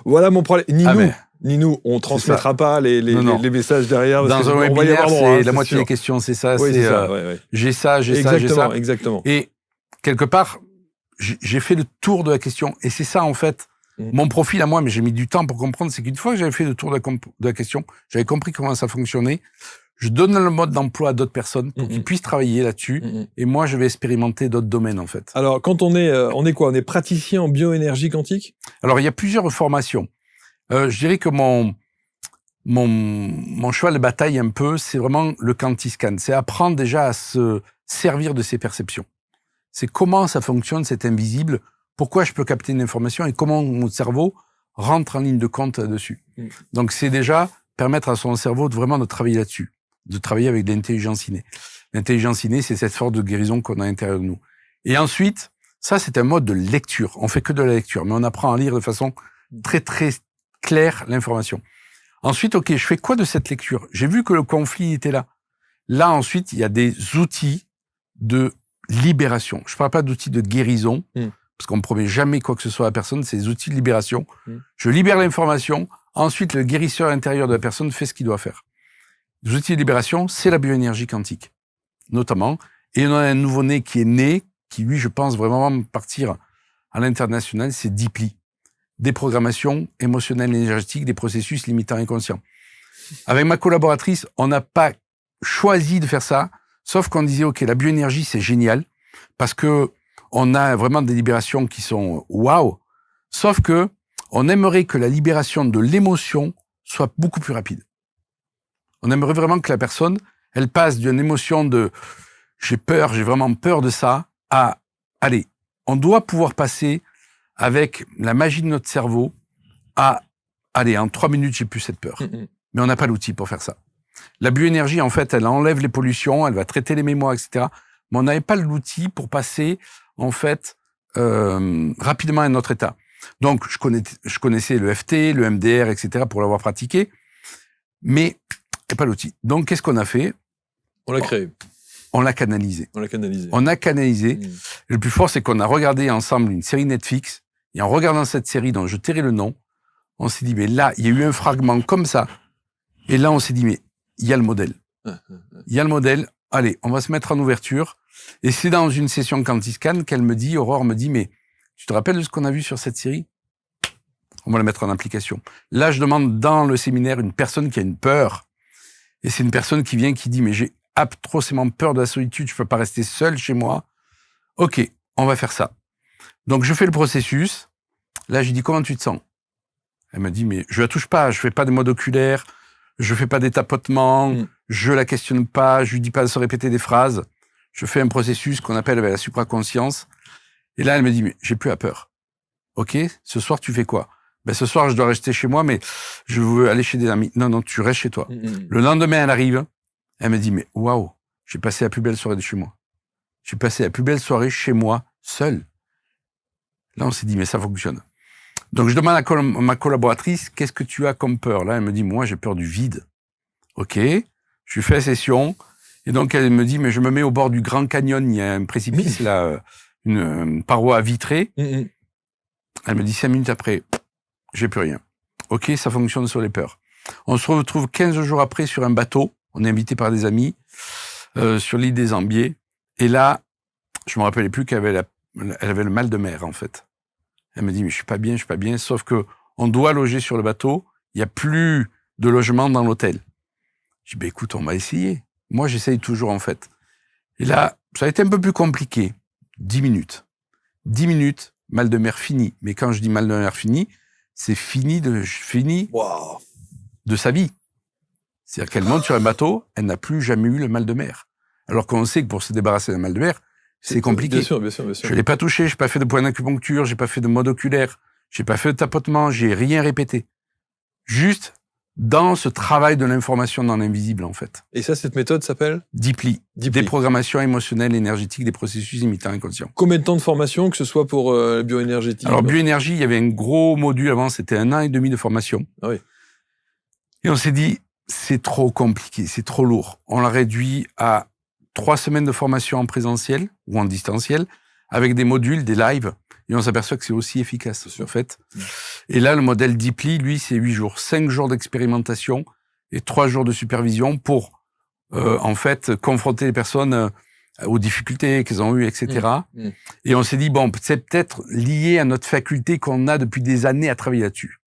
voilà mon problème. Ni nous, on transmettra pas les messages derrière. Dans un webinaire, c'est la moitié des questions, c'est ça. Oui, j'ai ça. Exactement. Et quelque part, j'ai fait le tour de la question. Et c'est ça, en fait, mon profil à moi, mais j'ai mis du temps pour comprendre, c'est qu'une fois que j'avais fait le tour de la question, j'avais compris comment ça fonctionnait. Je donne le mode d'emploi à d'autres personnes pour qu'ils puissent travailler là-dessus. Et moi, je vais expérimenter d'autres domaines, en fait. Alors, quand on est quoi? On est praticien en bioénergie quantique? Alors, il y a plusieurs formations. Je dirais que mon cheval de bataille un peu, c'est vraiment le quantiscan. C'est apprendre déjà à se servir de ses perceptions. C'est comment ça fonctionne, cet invisible, pourquoi je peux capter une information et comment mon cerveau rentre en ligne de compte là-dessus. Donc, c'est déjà permettre à son cerveau de travailler là-dessus, de travailler avec de l'intelligence innée. L'intelligence innée, c'est cette force de guérison qu'on a à l'intérieur de nous. Et ensuite, ça, c'est un mode de lecture. On fait que de la lecture, mais on apprend à lire de façon très, très claire l'information. Ensuite, OK, je fais quoi de cette lecture? J'ai vu que le conflit était là. Là, ensuite, il y a des outils de libération. Je ne parle pas d'outils de guérison, parce qu'on ne promet jamais quoi que ce soit à la personne, c'est des outils de libération. Je libère l'information. Ensuite, le guérisseur intérieur de la personne fait ce qu'il doit faire. Les outils de libération, c'est la bioénergie quantique, notamment. Et on a un nouveau-né qui est né, qui, lui, je pense vraiment partir à l'international, c'est Deeply. Déprogrammation émotionnelle et énergétique des processus limitants inconscients. Avec ma collaboratrice, on n'a pas choisi de faire ça, sauf qu'on disait, OK, la bioénergie, c'est génial, parce que on a vraiment des libérations qui sont waouh, sauf que on aimerait que la libération de l'émotion soit beaucoup plus rapide. On aimerait vraiment que la personne, elle passe d'une émotion de « j'ai peur, j'ai vraiment peur de ça » à « allez, on doit pouvoir passer avec la magie de notre cerveau à « allez, en 3 minutes, j'ai plus cette peur ». Mais on n'a pas l'outil pour faire ça. La bioénergie, en fait, elle enlève les pollutions, elle va traiter les mémoires, etc. Mais on n'avait pas l'outil pour passer, en fait, rapidement à un autre état. Donc, je connaissais le FT, le MDR, etc. pour l'avoir pratiqué, mais il n'y a pas l'outil. Donc, qu'est-ce qu'on a fait? On l'a créé. On l'a canalisé. On a canalisé. Le plus fort, c'est qu'on a regardé ensemble une série Netflix, et en regardant cette série dont je tairai le nom, on s'est dit, mais là, il y a eu un fragment comme ça, et là, on s'est dit, mais il y a le modèle. Il y a le modèle, allez, on va se mettre en ouverture, et c'est dans une session Quantiscan qu'elle me dit, Aurore me dit, mais tu te rappelles de ce qu'on a vu sur cette série? On va la mettre en application. Là, je demande dans le séminaire une personne qui a une peur. Et c'est une personne qui vient, qui dit, mais j'ai atrocement peur de la solitude, je peux pas rester seul chez moi. Ok, on va faire ça. Donc, je fais le processus. Là, je dis, comment tu te sens? Elle me dit, mais je la touche pas, je fais pas de mode oculaire, je fais pas des tapotements, je la questionne pas, je lui dis pas de se répéter des phrases. Je fais un processus qu'on appelle la supraconscience. Et là, elle me dit, mais j'ai plus à peur. Ok, ce soir, tu fais quoi? Ben, ce soir, je dois rester chez moi, mais je veux aller chez des amis. Non, non, tu restes chez toi. Le lendemain, elle arrive. Elle me dit, mais waouh, j'ai passé la plus belle soirée de chez moi. J'ai passé la plus belle soirée chez moi, seul. Là, on s'est dit, mais ça fonctionne. Donc, je demande à ma collaboratrice, qu'est-ce que tu as comme peur? Là, elle me dit, moi, j'ai peur du vide. Ok, je lui fais la session. Et donc, elle me dit, mais je me mets au bord du Grand Canyon. Il y a un précipice, là, une paroi vitrée. Elle me dit 5 minutes après, j'ai plus rien. Ok, ça fonctionne sur les peurs. On se retrouve 15 jours après sur un bateau. On est invité par des amis sur l'île des Ambiers. Et là, je me rappelais plus qu'elle avait elle avait le mal de mer, en fait. Elle me dit, mais je suis pas bien. Sauf que on doit loger sur le bateau. Il y a plus de logement dans l'hôtel. Je dis, ben écoute, on va essayer. Moi, j'essaye toujours, en fait. Et là, ça a été un peu plus compliqué. 10 minutes. 10 minutes, mal de mer fini. Mais quand je dis mal de mer fini, c'est fini de sa vie. C'est-à-dire qu'elle monte sur un bateau, elle n'a plus jamais eu le mal de mer. Alors qu'on sait que pour se débarrasser d'un mal de mer, c'est compliqué. Bien sûr. Je l'ai pas touché, j'ai pas fait de point d'acupuncture, j'ai pas fait de mode oculaire, j'ai pas fait de tapotement, j'ai rien répété. Juste dans ce travail de l'information dans l'invisible, en fait. Et ça, cette méthode s'appelle Deeply. Déprogrammation émotionnelle énergétique des processus imitant inconscient. Combien de temps de formation, que ce soit pour bioénergétique? Alors, bioénergie, il y avait un gros module avant, c'était 1 an et demi de formation. Ah oui. Et on s'est dit, c'est trop compliqué, c'est trop lourd. On l'a réduit à 3 semaines de formation en présentiel ou en distanciel, avec des modules, des lives, et on s'aperçoit que c'est aussi efficace, en fait. Et là, le modèle Deeply, lui, c'est 8 jours. 5 jours d'expérimentation et 3 jours de supervision pour, en fait, confronter les personnes aux difficultés qu'elles ont eues, etc. Et on s'est dit, bon, c'est peut-être lié à notre faculté qu'on a depuis des années à travailler là-dessus.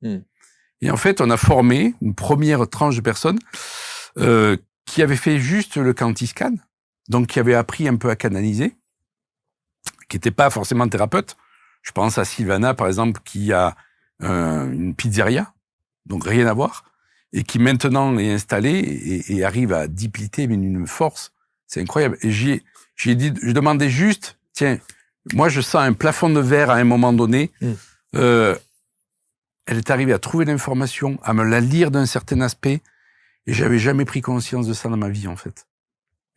Et en fait, on a formé une première tranche de personnes qui avaient fait juste le Quantiscan, donc qui avaient appris un peu à canaliser, qui n'étaient pas forcément thérapeutes. Je pense à Sylvana, par exemple, qui a une pizzeria, donc rien à voir, et qui maintenant est installée et arrive à dipliter mais d'une force. C'est incroyable. Et j'ai dit, je demandais juste, tiens, moi je sens un plafond de verre à un moment donné. Elle est arrivée à trouver l'information, à me la lire d'un certain aspect, et j'avais jamais pris conscience de ça dans ma vie, en fait.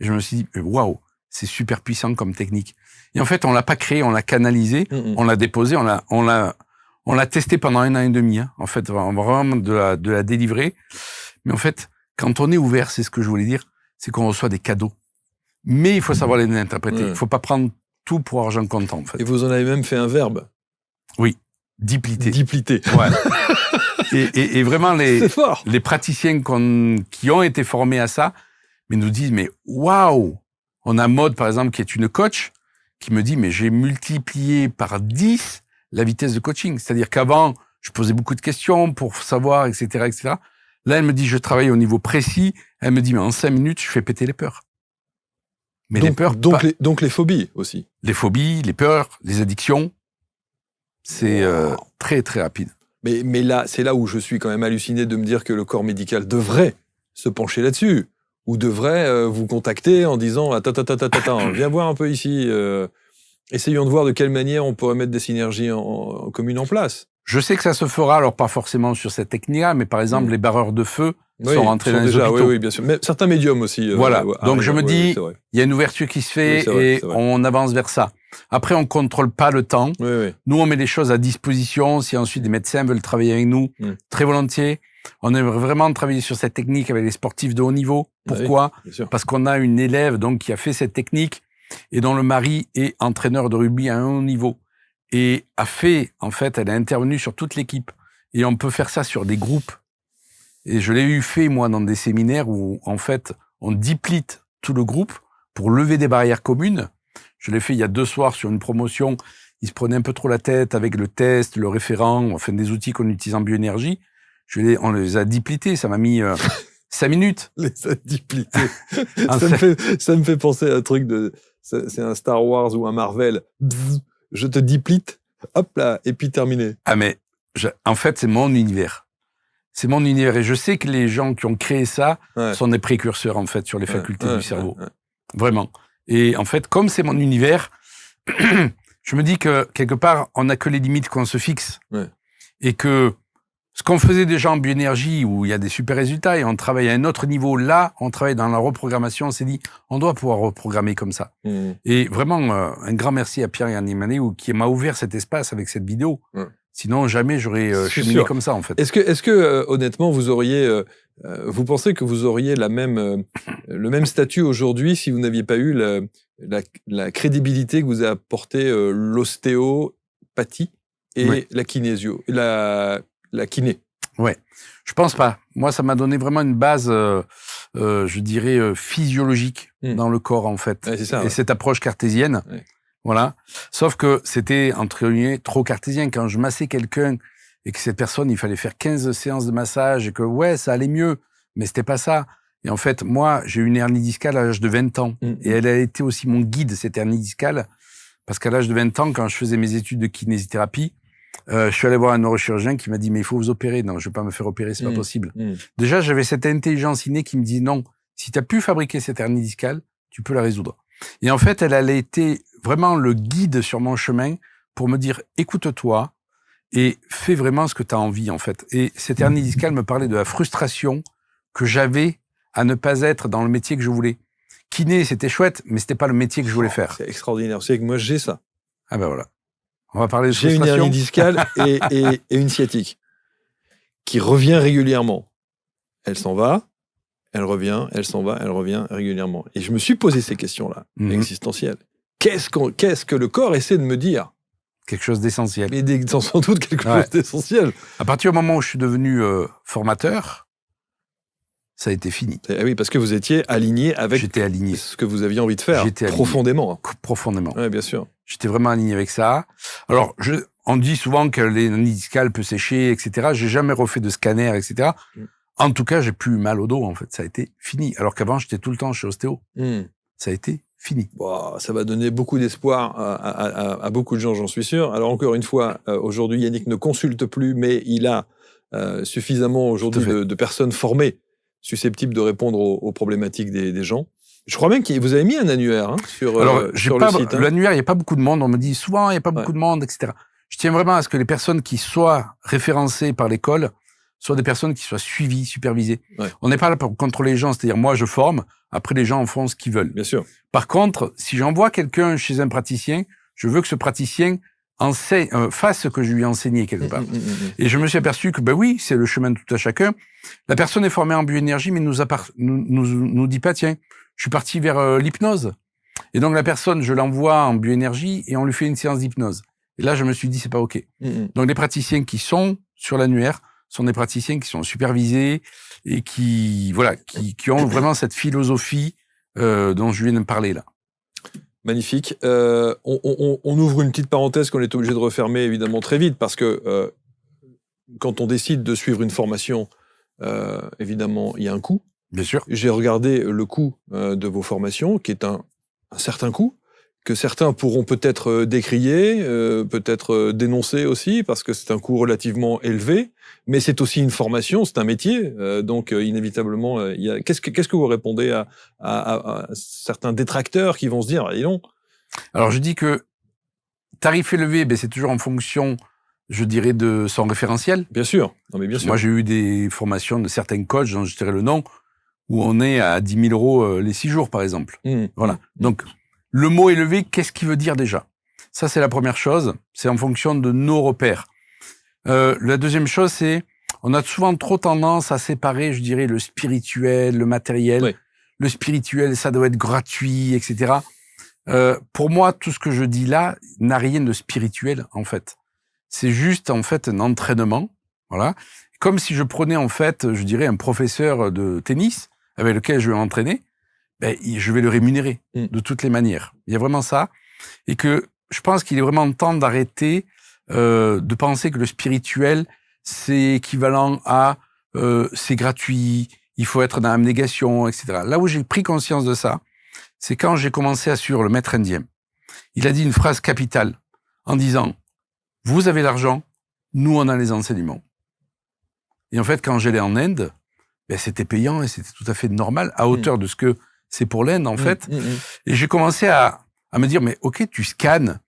Et je me suis dit, waouh, c'est super puissant comme technique. Et en fait, on l'a pas créé, on l'a canalisé, on l'a déposé, on l'a testé pendant 1 an et demi, hein. En fait, vraiment de la délivrer. Mais en fait, quand on est ouvert, c'est ce que je voulais dire, c'est qu'on reçoit des cadeaux. Mais il faut savoir les interpréter. Il faut pas prendre tout pour argent comptant, en fait. Et vous en avez même fait un verbe. Oui. Diplité. Ouais. et vraiment, les praticiens qui ont été formés à ça, mais nous disent, mais waouh! On a Maud, par exemple, qui est une coach, qui me dit, mais j'ai multiplié par 10 la vitesse de coaching. C'est-à-dire qu'avant, je posais beaucoup de questions pour savoir, etc., etc. Là, elle me dit, je travaille au niveau précis. Elle me dit, mais en 5 minutes, je fais péter les peurs. Mais donc, les peurs. Donc les phobies aussi. Les phobies, les peurs, les addictions. C'est très, très rapide. Mais là, c'est là où je suis quand même halluciné de me dire que le corps médical devrait se pencher là-dessus, ou devrait vous contacter en disant « Attends, viens voir un peu ici, essayons de voir de quelle manière on pourrait mettre des synergies en communes en place. » Je sais que ça se fera, alors pas forcément sur cette technique-là, mais par exemple, les barreurs de feu sont rentrés dans les hôpitaux. Oui, bien sûr. Mais certains médiums aussi. Voilà. Donc je me dis, il y a une ouverture qui se fait et on avance vers ça. Après, on contrôle pas le temps. Nous, on met les choses à disposition. Si ensuite des médecins veulent travailler avec nous, très volontiers. On aimerait vraiment travailler sur cette technique avec les sportifs de haut niveau. Pourquoi ? Parce qu'on a une élève donc qui a fait cette technique et dont le mari est entraîneur de rugby à un haut niveau. Et en fait, elle a intervenu sur toute l'équipe. Et on peut faire ça sur des groupes. Et je l'ai fait, moi, dans des séminaires où, en fait, on diplite tout le groupe pour lever des barrières communes. Je l'ai fait il y a 2 soirs sur une promotion. Ils se prenaient un peu trop la tête avec le test, le référent, enfin des outils qu'on utilise en bioénergie. On les a diplités. Ça m'a mis 5 minutes. Les a diplités. Ça me fait penser à un truc de... c'est un Star Wars ou un Marvel. Bzz, je te diplite, hop là, et puis terminé. Ah mais, en fait, c'est mon univers. C'est mon univers. Et je sais que les gens qui ont créé ça sont des précurseurs, en fait, sur les facultés du cerveau. Vraiment. Et en fait, comme c'est mon univers, je me dis que, quelque part, on n'a que les limites qu'on se fixe. Et que ce qu'on faisait déjà en bioénergie, où il y a des super résultats, et on travaille à un autre niveau, là, on travaille dans la reprogrammation, on s'est dit, on doit pouvoir reprogrammer comme ça. Et vraiment, un grand merci à Pierre-Yann Emané, qui m'a ouvert cet espace avec cette vidéo. Sinon, jamais j'aurais cheminé comme ça, en fait. Est-ce que honnêtement, vous pensez que vous auriez le même statut aujourd'hui si vous n'aviez pas eu la crédibilité que vous a apporté l'ostéopathie et la kinésio, la kiné? Ouais, je pense pas. Moi, ça m'a donné vraiment une base, je dirais, physiologique dans le corps, en fait. C'est ça, et cette approche cartésienne. Voilà. Sauf que c'était, entre guillemets, trop cartésien. Quand je massais quelqu'un et que cette personne, il fallait faire 15 séances de massage et que, ça allait mieux, mais c'était pas ça. Et en fait, moi, j'ai eu une hernie discale à l'âge de 20 ans. Et elle a été aussi mon guide, cette hernie discale. Parce qu'à l'âge de 20 ans, quand je faisais mes études de kinésithérapie, je suis allé voir un neurochirurgien qui m'a dit, mais il faut vous opérer. Non, je vais pas me faire opérer, c'est pas possible. Déjà, j'avais cette intelligence innée qui me dit, non, si tu as pu fabriquer cette hernie discale, tu peux la résoudre. Et en fait, elle a été vraiment le guide sur mon chemin pour me dire, écoute-toi et fais vraiment ce que tu as envie, en fait. Et cette hernie discale me parlait de la frustration que j'avais à ne pas être dans le métier que je voulais. Kiné, c'était chouette, mais c'était pas le métier que je voulais faire. C'est extraordinaire. C'est que moi, j'ai ça. Ah ben voilà. On va parler de j'ai frustration. J'ai une hernie discale et une sciatique qui revient régulièrement. Elle s'en va, elle revient, elle s'en va, elle revient régulièrement. Et je me suis posé ces questions-là, existentielles. Qu'est-ce que le corps essaie de me dire? Quelque chose d'essentiel. Mais sans doute quelque chose d'essentiel. À partir du moment où je suis devenu formateur, ça a été fini. Oui, parce que vous étiez aligné avec ce que vous aviez envie de faire, profondément. Profondément. Oui, bien sûr. J'étais vraiment aligné avec ça. Alors, on dit souvent que l'hernie discale peut sécher, etc. J'ai jamais refait de scanner, etc. En tout cas, j'ai plus mal au dos, en fait. Ça a été fini. Alors qu'avant, j'étais tout le temps chez ostéo. Ça a été fini. Wow, ça va donner beaucoup d'espoir à beaucoup de gens, j'en suis sûr. Alors, encore une fois, aujourd'hui, Yannick ne consulte plus, mais il a suffisamment aujourd'hui de personnes formées susceptibles de répondre aux problématiques des gens. Je crois même que vous avez mis un annuaire sur le site. L'annuaire, il n'y a pas beaucoup de monde. On me dit souvent, il n'y a pas beaucoup de monde, etc. Je tiens vraiment à ce que les personnes qui soient référencées par l'école soient des personnes qui soient suivies, supervisées. On n'est pas là pour contrôler les gens, c'est-à-dire moi je forme, après les gens en font ce qu'ils veulent. Bien sûr. Par contre, si j'envoie quelqu'un chez un praticien, je veux que ce praticien fasse ce que je lui ai enseigné quelque part. Et je me suis aperçu que, oui, c'est le chemin de tout à chacun. La personne est formée en bioénergie, mais nous dit pas, tiens, je suis parti vers l'hypnose. Et donc, la personne, je l'envoie en bioénergie et on lui fait une séance d'hypnose. Et là, je me suis dit, c'est pas OK. Donc, les praticiens qui sont sur l'annuaire sont des praticiens qui sont supervisés et qui ont vraiment cette philosophie dont je viens de parler là. Magnifique. On ouvre une petite parenthèse qu'on est obligé de refermer évidemment très vite parce que quand on décide de suivre une formation, évidemment, il y a un coût. Bien sûr. J'ai regardé le coût de vos formations, qui est un certain coût, que certains pourront peut-être décrier, peut-être dénoncer aussi, parce que c'est un coût relativement élevé, mais c'est aussi une formation, c'est un métier, donc inévitablement, qu'est-ce que vous répondez à certains détracteurs qui vont se dire, non. Alors je dis que tarif élevé, c'est toujours en fonction, je dirais, de son référentiel. Bien sûr. Non, mais bien sûr. Moi, j'ai eu des formations de certains coachs, dont je dirais le nom, où on est à 10 000 € les 6 jours, par exemple. Voilà. Donc, le mot élevé, qu'est-ce qu'il veut dire déjà? Ça, c'est la première chose. C'est en fonction de nos repères. La deuxième chose, c'est on a souvent trop tendance à séparer, je dirais, le spirituel, le matériel. Oui. Le spirituel, ça doit être gratuit, etc. Pour moi, tout ce que je dis là n'a rien de spirituel, en fait. C'est juste, en fait, un entraînement. Voilà. Comme si je prenais, en fait, je dirais, un professeur de tennis avec lequel je vais m'entraîner, je vais le rémunérer de toutes les manières. Il y a vraiment ça. Et que je pense qu'il est vraiment temps d'arrêter de penser que le spirituel, c'est équivalent à c'est gratuit, il faut être dans l'abnégation, etc. Là où j'ai pris conscience de ça, c'est quand j'ai commencé à suivre le maître indien. Il a dit une phrase capitale en disant « Vous avez l'argent, nous on a les enseignements ». Et en fait, quand j'allais en Inde, ben, c'était payant et c'était tout à fait normal, à hauteur de ce que c'est pour l'Inde, en fait. Et j'ai commencé à me dire, mais ok, tu scannes,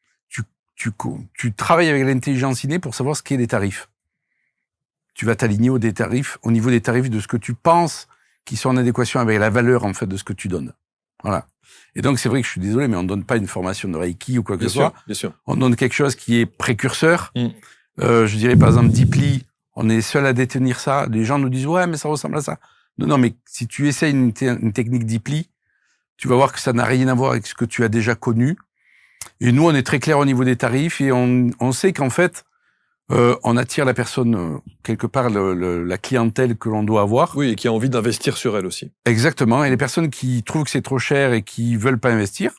tu travailles avec l'intelligence innée pour savoir ce qu'est les tarifs. Tu vas t'aligner au niveau des tarifs de ce que tu penses qui sont en adéquation avec la valeur, en fait, de ce que tu donnes. Voilà. Et donc, c'est vrai que je suis désolé, mais on ne donne pas une formation de Reiki ou quoi que ce soit. Bien sûr. On donne quelque chose qui est précurseur. Je dirais, par exemple, Deeply, on est seul à détenir ça. Les gens nous disent, ouais, mais ça ressemble à ça. Non, mais si tu essaies une technique Deeply, tu vas voir que ça n'a rien à voir avec ce que tu as déjà connu. Et nous, on est très clair au niveau des tarifs et on sait qu'en fait, on attire la personne, quelque part, la clientèle que l'on doit avoir. Oui, et qui a envie d'investir sur elle aussi. Exactement. Et les personnes qui trouvent que c'est trop cher et qui veulent pas investir,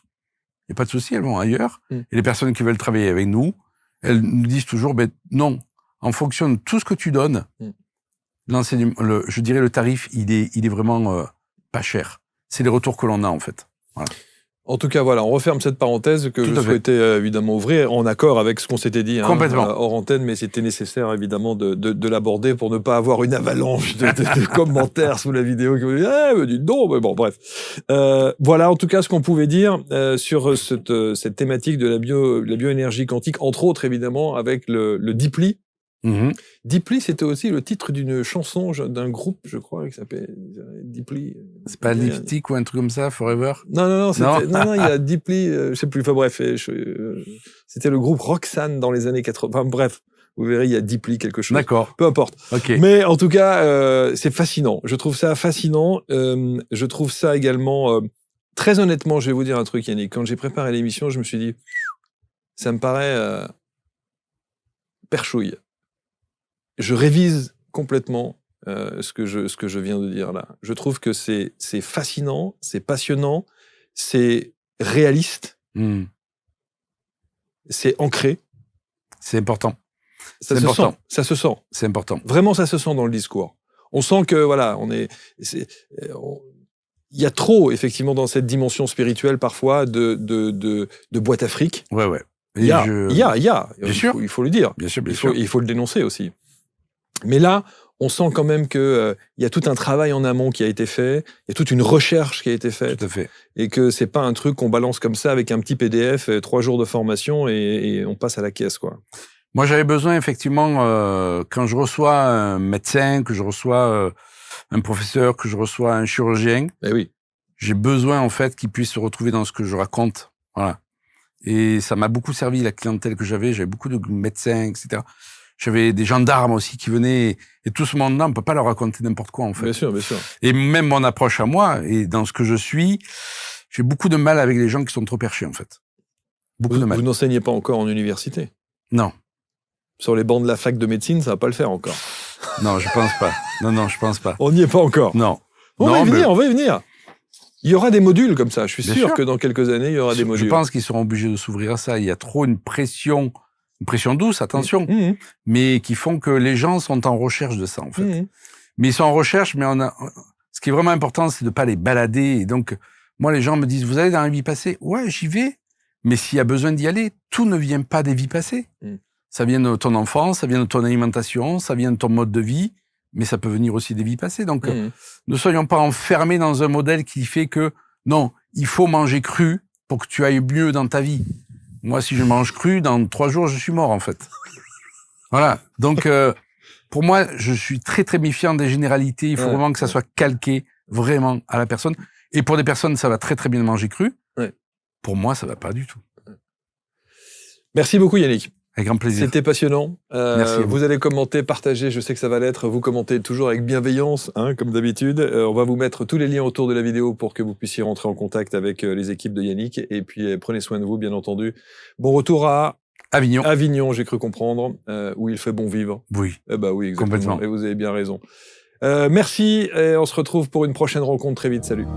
il n'y a pas de souci, elles vont ailleurs. Et les personnes qui veulent travailler avec nous, elles nous disent toujours, ben non, en fonction de tout ce que tu donnes, l'enseignement, je dirais le tarif, il est vraiment pas cher. C'est les retours que l'on a, en fait. Voilà. En tout cas, voilà, on referme cette parenthèse que je souhaitais évidemment ouvrir, en accord avec ce qu'on s'était dit hors antenne, mais c'était nécessaire évidemment de l'aborder pour ne pas avoir une avalanche de commentaires sous la vidéo qui vous disent « Eh, mais dites donc !» Mais bon, bref. Voilà en tout cas ce qu'on pouvait dire sur cette thématique de la bioénergie quantique, entre autres évidemment avec le Deeply. Deeply, c'était aussi le titre d'une chanson d'un groupe, je crois, qui s'appelle Deeply. C'est pas Lipstick ou un truc comme ça, Forever? Non, il y a Deeply, je sais plus, enfin bref, c'était le groupe Roxanne dans les années 80. Enfin bref, vous verrez, il y a Deeply quelque chose. D'accord. Peu importe. Okay. Mais en tout cas, c'est fascinant. Je trouve ça fascinant. Je trouve ça également, très honnêtement, je vais vous dire un truc, Yannick. Quand j'ai préparé l'émission, je me suis dit, ça me paraît perchouille. Je révise complètement ce que je viens de dire là. Je trouve que c'est fascinant, c'est passionnant, c'est réaliste, c'est ancré. C'est important. Ça se sent. C'est important. Vraiment, ça se sent dans le discours. On sent que voilà, il y a trop effectivement dans cette dimension spirituelle parfois de boîte à fric. Ouais. Il y a. Bien sûr. Il faut le dire. Bien sûr. Il faut le dénoncer aussi. Mais là, on sent quand même que y a tout un travail en amont qui a été fait, il y a toute une recherche qui a été faite, tout à fait. Et que c'est pas un truc qu'on balance comme ça avec un petit PDF, 3 jours de formation et on passe à la caisse, quoi. Moi, j'avais besoin effectivement, quand je reçois un médecin, que je reçois un professeur, que je reçois un chirurgien, j'ai besoin en fait qu'ils puissent se retrouver dans ce que je raconte, voilà. Et ça m'a beaucoup servi la clientèle que j'avais beaucoup de médecins, etc. J'avais des gendarmes aussi qui venaient, et tout ce monde-là, on peut pas leur raconter n'importe quoi, en fait. Bien sûr. Et même mon approche à moi, et dans ce que je suis, j'ai beaucoup de mal avec les gens qui sont trop perchés, en fait. Beaucoup de mal. Vous n'enseignez pas encore en université? Non. Sur les bancs de la fac de médecine, ça va pas le faire encore. Non, je pense pas. Non, je pense pas. On n'y est pas encore. Non. On va y venir. Il y aura des modules comme ça. Je suis sûr que dans quelques années, il y aura des modules. Je pense qu'ils seront obligés de s'ouvrir à ça. Il y a trop une pression douce, attention, mais qui font que les gens sont en recherche de ça, en fait. Mais ils sont en recherche, mais ce qui est vraiment important, c'est de pas les balader. Et donc, moi, les gens me disent, vous allez dans la vie passée? Ouais, j'y vais. Mais s'il y a besoin d'y aller, tout ne vient pas des vies passées. Ça vient de ton enfance, ça vient de ton alimentation, ça vient de ton mode de vie, mais ça peut venir aussi des vies passées. Donc, ne soyons pas enfermés dans un modèle qui fait que, non, il faut manger cru pour que tu ailles mieux dans ta vie. Moi, si je mange cru, dans 3 jours, je suis mort, en fait. Voilà. Donc, pour moi, je suis très, très méfiant des généralités. Il faut vraiment que ça soit calqué vraiment à la personne. Et pour des personnes, ça va très, très bien manger cru. Pour moi, ça va pas du tout. Merci beaucoup, Yannick. Avec grand plaisir. C'était passionnant. Merci. Vous allez commenter, partager, je sais que ça va l'être. Vous commentez toujours avec bienveillance, comme d'habitude. On va vous mettre tous les liens autour de la vidéo pour que vous puissiez rentrer en contact avec les équipes de Yannick. Et puis, prenez soin de vous, bien entendu. Bon retour à Avignon. Avignon, j'ai cru comprendre, où il fait bon vivre. Oui. Eh ben oui, exactement. Complètement. Et vous avez bien raison. Merci, et on se retrouve pour une prochaine rencontre très vite. Salut.